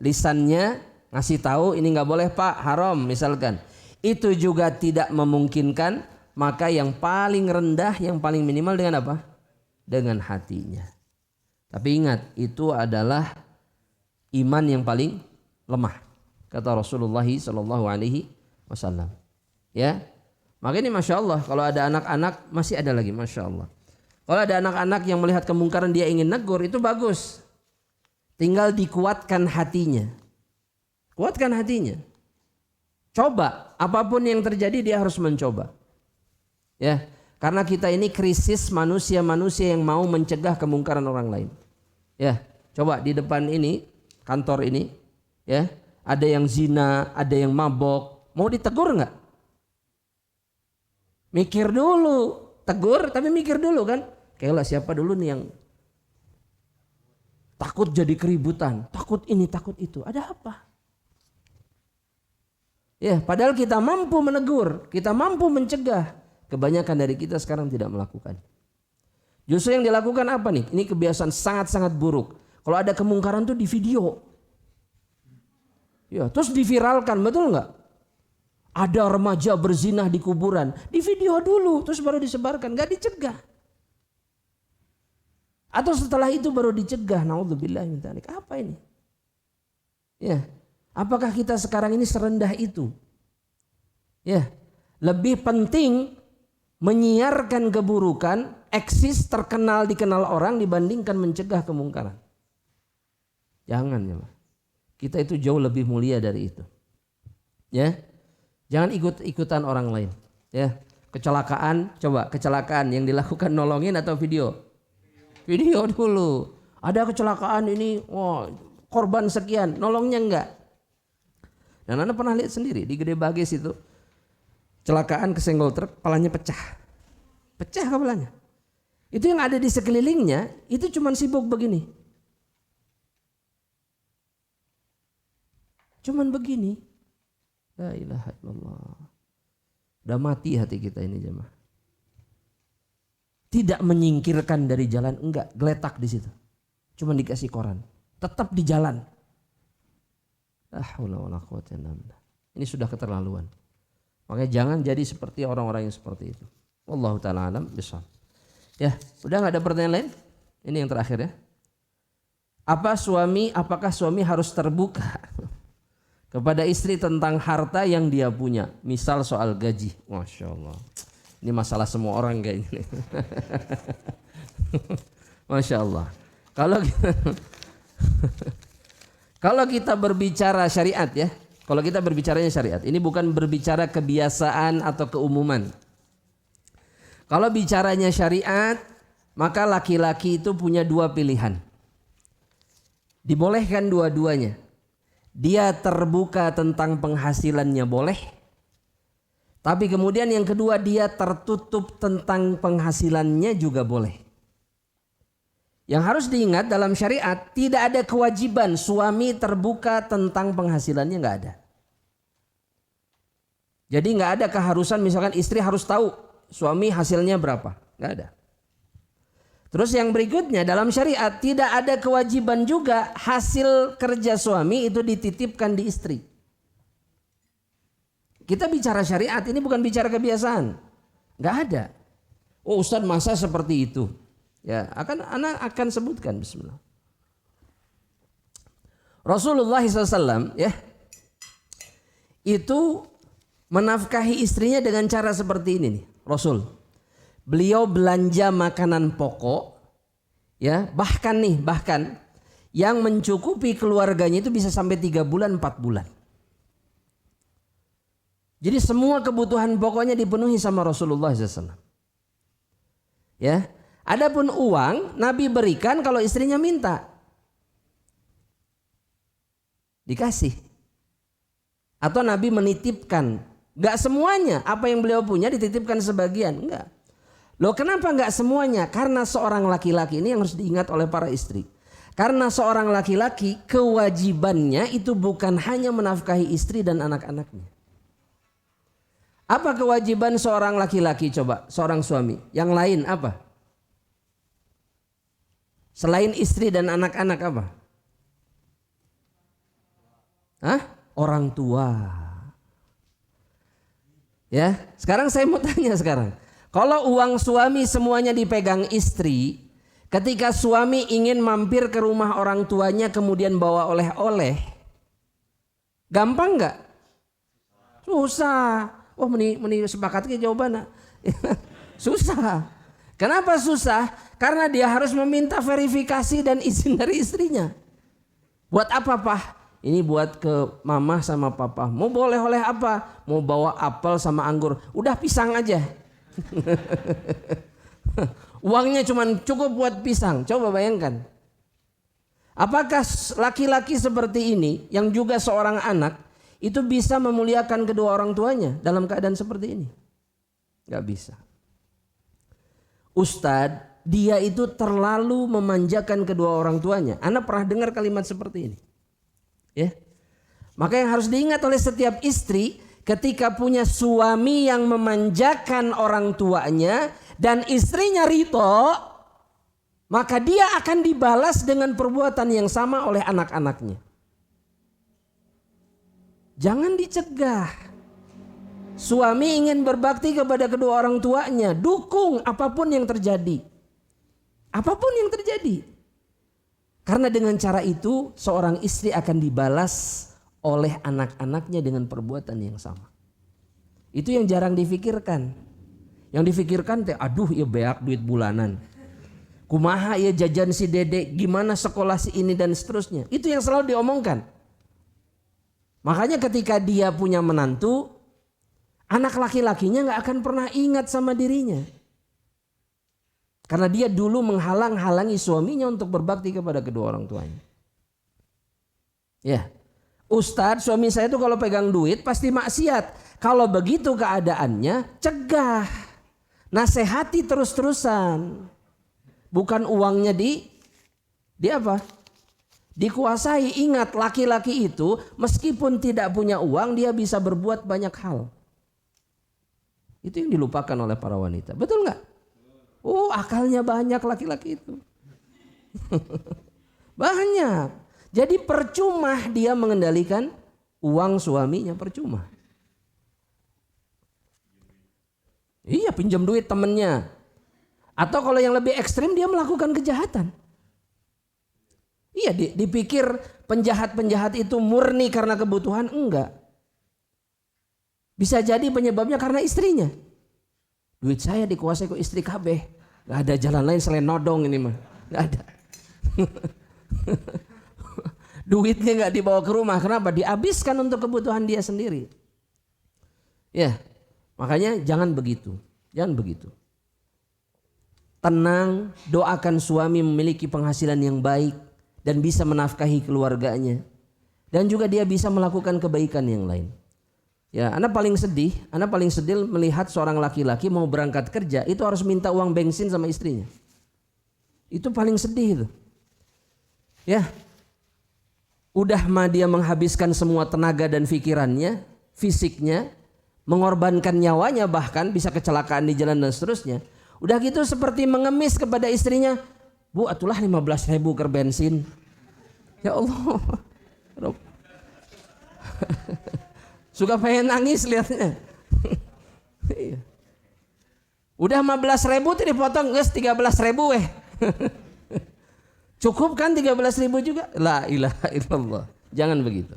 lisannya ngasih tahu, ini nggak boleh Pak, haram misalkan. Itu juga tidak memungkinkan, maka yang paling rendah, yang paling minimal dengan apa? Dengan hatinya. Tapi ingat, itu adalah iman yang paling lemah, kata Rasulullah SAW. Ya, maka ini masya Allah, kalau ada anak-anak masih ada lagi, masya Allah. Kalau ada anak-anak yang melihat kemungkaran dia ingin negur, itu bagus. Tinggal dikuatkan hatinya. Kuatkan hatinya. Coba, apapun yang terjadi dia harus mencoba. Ya, karena kita ini krisis manusia-manusia yang mau mencegah kemungkaran orang lain. Ya, coba di depan ini, kantor ini, ya, ada yang zina, ada yang mabok, mau ditegur nggak? Mikir dulu, tegur tapi mikir dulu kan. Kayaklah siapa dulu nih yang takut jadi keributan, takut ini, takut itu. Ada apa? Ya, padahal kita mampu menegur, kita mampu mencegah. Kebanyakan dari kita sekarang tidak melakukan. Justru yang dilakukan apa nih? Ini kebiasaan sangat-sangat buruk. Kalau ada kemungkaran tuh di video. Ya, terus diviralkan, betul nggak? Ada remaja berzinah di kuburan, di video dulu, terus baru disebarkan, nggak dicegah. Atau setelah itu baru dicegah. Naudzubillah min dzalik. Apa ini? Ya, apakah kita sekarang ini serendah itu? Ya, lebih penting menyiarkan keburukan, eksis, terkenal, dikenal orang dibandingkan mencegah kemungkaran. Jangan ya, kita itu jauh lebih mulia dari itu. Ya, jangan ikut-ikutan orang lain. Ya, kecelakaan, coba kecelakaan yang dilakukan nolongin atau video? Video dulu. Ada kecelakaan ini, wah, korban sekian, nolongnya enggak. Dan Anda pernah lihat sendiri di Gede Bagis itu, kecelakaan kesenggol truk, kepalanya pecah. Pecah kepalanya. Itu yang ada di sekelilingnya, itu cuma sibuk begini. Cuman begini. La ilaha illallah. Udah mati hati kita ini jemaah. Tidak menyingkirkan dari jalan, enggak, geletak di situ. Cuma dikasih koran. Tetap di jalan. Ini sudah keterlaluan. Makanya jangan jadi seperti orang-orang yang seperti itu. Wallahu ta'ala alam bishawab. Ya, udah nggak ada pertanyaan lain? Ini yang terakhir ya. Apakah suami harus terbuka kepada istri tentang harta yang dia punya? Misal soal gaji. Masya Allah. Ini masalah semua orang kayaknya. Masya Allah. Kalau kita berbicara syariat ya, kalau kita berbicaranya syariat, ini bukan berbicara kebiasaan atau keumuman. Kalau bicaranya syariat, maka laki-laki itu punya dua pilihan. Dibolehkan dua-duanya. Dia terbuka tentang penghasilannya boleh. Tapi kemudian yang kedua dia tertutup tentang penghasilannya juga boleh. Yang harus diingat dalam syariat tidak ada kewajiban suami terbuka tentang penghasilannya, nggak ada. Jadi nggak ada keharusan misalkan istri harus tahu suami hasilnya berapa, nggak ada. Terus yang berikutnya dalam syariat tidak ada kewajiban juga hasil kerja suami itu dititipkan di istri. Kita bicara syariat ini bukan bicara kebiasaan, nggak ada. Oh Ustadz masa seperti itu? Ya anak akan sebutkan. Bismillah. Rasulullah SAW ya itu menafkahi istrinya dengan cara seperti ini nih. Rasul, beliau belanja makanan pokok, ya bahkan yang mencukupi keluarganya itu bisa sampai 3 bulan 4 bulan. Jadi semua kebutuhan pokoknya dipenuhi sama Rasulullah SAW. Ya, adapun uang Nabi berikan kalau istrinya minta, dikasih. Atau Nabi menitipkan, nggak semuanya. Apa yang beliau punya dititipkan sebagian, enggak. Loh kenapa nggak semuanya? Karena seorang laki-laki ini yang harus diingat oleh para istri. Karena seorang laki-laki kewajibannya itu bukan hanya menafkahi istri dan anak-anaknya. Apa kewajiban seorang laki-laki coba? Seorang suami. Yang lain apa? Selain istri dan anak-anak apa? Hah? Orang tua. Ya, sekarang saya mau tanya sekarang. Kalau uang suami semuanya dipegang istri, ketika suami ingin mampir ke rumah orang tuanya kemudian bawa oleh-oleh, gampang nggak? Susah. Oh meni sepakat ke jawabannya. Susah. Kenapa susah? Karena dia harus meminta verifikasi dan izin dari istrinya. Buat apa, Pak? Ini buat ke mama sama papa. Mau boleh oleh apa? Mau bawa apel sama anggur. Udah pisang aja. Uangnya cuma cukup buat pisang. Coba bayangkan. Apakah laki-laki seperti ini yang juga seorang anak itu bisa memuliakan kedua orang tuanya dalam keadaan seperti ini? Gak bisa. Ustadz, dia itu terlalu memanjakan kedua orang tuanya. Anda pernah dengar kalimat seperti ini? Ya. Maka yang harus diingat oleh setiap istri ketika punya suami yang memanjakan orang tuanya dan istrinya rito, maka dia akan dibalas dengan perbuatan yang sama oleh anak-anaknya. Jangan dicegah. Suami ingin berbakti kepada kedua orang tuanya, dukung apapun yang terjadi. Apapun yang terjadi. Karena dengan cara itu seorang istri akan dibalas oleh anak-anaknya dengan perbuatan yang sama. Itu yang jarang difikirkan. Yang difikirkan teh aduh ya beak duit bulanan. Kumaha ya jajan si dede, gimana sekolah si ini dan seterusnya. Itu yang selalu diomongkan. Makanya ketika dia punya menantu, anak laki-lakinya gak akan pernah ingat sama dirinya. Karena dia dulu menghalang-halangi suaminya untuk berbakti kepada kedua orang tuanya. Ya, Ustadz suami saya tuh kalau pegang duit pasti maksiat. Kalau begitu keadaannya cegah. Nasehati terus-terusan. Bukan uangnya di apa? Dikuasai. Ingat laki-laki itu meskipun tidak punya uang dia bisa berbuat banyak hal. Itu yang dilupakan oleh para wanita. Betul nggak? Oh akalnya banyak laki-laki itu. Banyak. Jadi percuma dia mengendalikan uang suaminya, percuma. Iya pinjam duit temennya. Atau kalau yang lebih ekstrim dia melakukan kejahatan. Iya dipikir penjahat-penjahat itu murni karena kebutuhan, enggak. Bisa jadi penyebabnya karena istrinya. Duit saya dikuasai kok istri kabeh. Gak ada jalan lain selain nodong ini mah. Gak ada. Duitnya gak dibawa ke rumah. Kenapa? Dihabiskan untuk kebutuhan dia sendiri. Ya, makanya jangan begitu. Jangan begitu. Tenang, doakan suami memiliki penghasilan yang baik dan bisa menafkahi keluarganya. Dan juga dia bisa melakukan kebaikan yang lain. Ya, Anda paling sedih melihat seorang laki-laki mau berangkat kerja itu harus minta uang bensin sama istrinya. Itu paling sedih itu. Ya. Udah mah dia menghabiskan semua tenaga dan pikirannya, fisiknya, mengorbankan nyawanya bahkan bisa kecelakaan di jalan dan seterusnya. Udah gitu seperti mengemis kepada istrinya, "Bu, atulah 15.000 ke bensin." Ya Allah. Suka pengen nangis lihatnya. Udah 15.000 tuh dipotong, guys 13.000 weh. Cukup kan 13.000 juga? La ilaha illallah. Jangan begitu.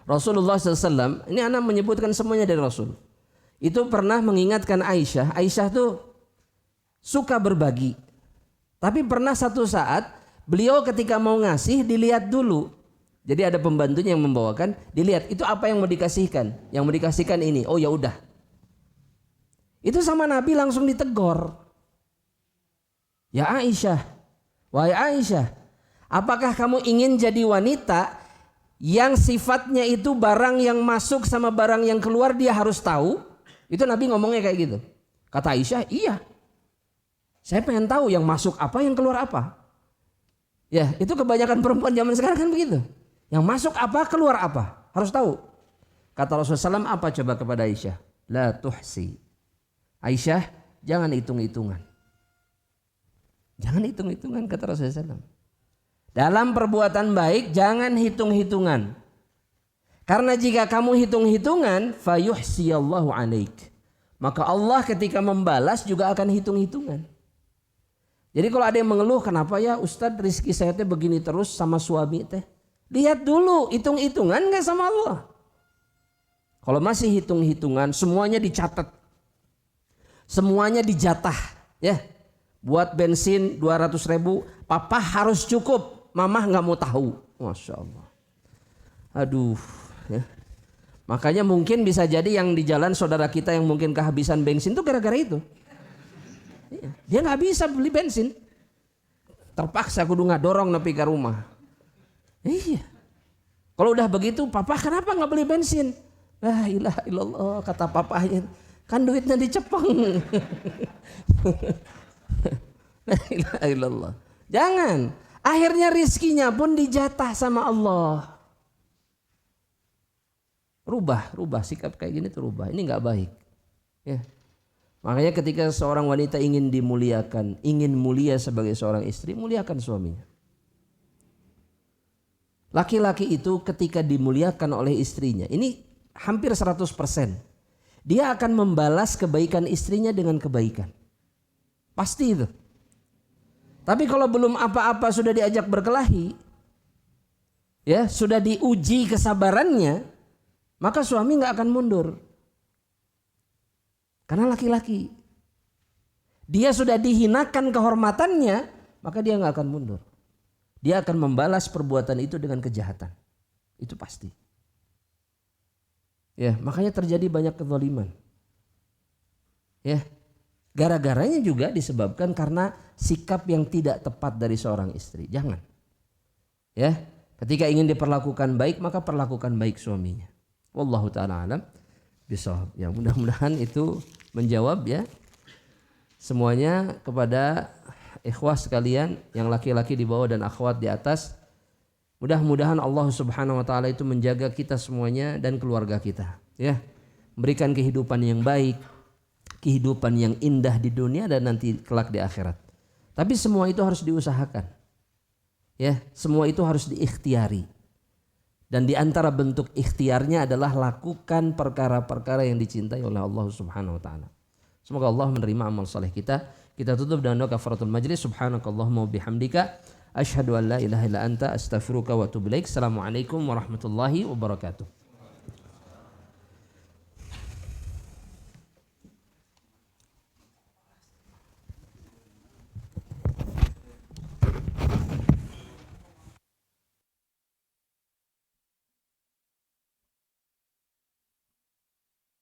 Rasulullah SAW, ini anak menyebutkan semuanya dari Rasul. Itu pernah mengingatkan Aisyah. Aisyah tuh suka berbagi. Tapi pernah satu saat beliau ketika mau ngasih dilihat dulu. Jadi ada pembantunya yang membawakan, dilihat itu apa yang mau dikasihkan. Yang mau dikasihkan ini. Oh ya udah. Itu sama Nabi langsung ditegur. Ya Aisyah, wahai Aisyah, apakah kamu ingin jadi wanita yang sifatnya itu barang yang masuk sama barang yang keluar dia harus tahu? Itu Nabi ngomongnya kayak gitu. Kata Aisyah, iya. Saya pengen tahu yang masuk apa, yang keluar apa. Ya, itu kebanyakan perempuan zaman sekarang kan begitu. Yang masuk apa, keluar apa, harus tahu. Kata Rasulullah SAW apa coba kepada Aisyah? La tuhsi. Aisyah, jangan hitung-hitungan. Jangan hitung-hitungan kata Rasulullah SAW. Dalam perbuatan baik jangan hitung-hitungan. Karena jika kamu hitung-hitungan, fayuhsiyallahu alaik. Maka Allah ketika membalas juga akan hitung-hitungan. Jadi kalau ada yang mengeluh, kenapa ya Ustadz rizki saya teh begini terus sama suami teh? Lihat dulu hitung-hitungan gak sama Allah. Kalau masih hitung-hitungan semuanya dicatat. Semuanya dijatah. Ya, buat bensin 200.000, papa harus cukup. Mama gak mau tahu. Masya Allah. Aduh. Ya. Makanya mungkin bisa jadi yang di jalan saudara kita yang mungkin kehabisan bensin itu gara-gara itu. Dia gak bisa beli bensin. Terpaksa kudu ngadorong nepi ke rumah. Iya. Kalau udah begitu, papa kenapa nggak beli bensin? La ilaha illallah kata papanya. Kan duitnya dicepeng. La ilaha illallah. Jangan. Akhirnya rizkinya pun dijatah sama Allah. Rubah sikap kayak gini tuh rubah. Ini nggak baik. Ya. Makanya ketika seorang wanita ingin dimuliakan, ingin mulia sebagai seorang istri, muliakan suaminya. Laki-laki itu ketika dimuliakan oleh istrinya, ini hampir 100%. Dia akan membalas kebaikan istrinya dengan kebaikan. Pasti itu. Tapi kalau belum apa-apa sudah diajak berkelahi, ya sudah diuji kesabarannya, maka suami nggak akan mundur. Karena laki-laki, dia sudah dihinakan kehormatannya, maka dia nggak akan mundur. Dia akan membalas perbuatan itu dengan kejahatan. Itu pasti. Ya, makanya terjadi banyak kezaliman. Ya. Gara-garanya juga disebabkan karena sikap yang tidak tepat dari seorang istri. Jangan. Ya, ketika ingin diperlakukan baik, maka perlakukan baik suaminya. Wallahu taala alam bishawab. Ya, mudah-mudahan itu menjawab ya semuanya kepada ikhwah sekalian yang laki-laki di bawah dan akhwat di atas. Mudah-mudahan Allah Subhanahu wa taala itu menjaga kita semuanya dan keluarga kita, ya. Memberikan kehidupan yang baik, kehidupan yang indah di dunia dan nanti kelak di akhirat. Tapi semua itu harus diusahakan. Ya, semua itu harus diikhtiari. Dan di antara bentuk ikhtiarnya adalah lakukan perkara-perkara yang dicintai oleh Allah Subhanahu wa taala. Semoga Allah menerima amal saleh kita. Kita tutup dengan doa kafaratul majlis. Subhanakallahumma bihamdika asyhadu an la ilaha illa anta astaghfiruka wa atubu ilaik. Assalamualaikum warahmatullahi wabarakatuh.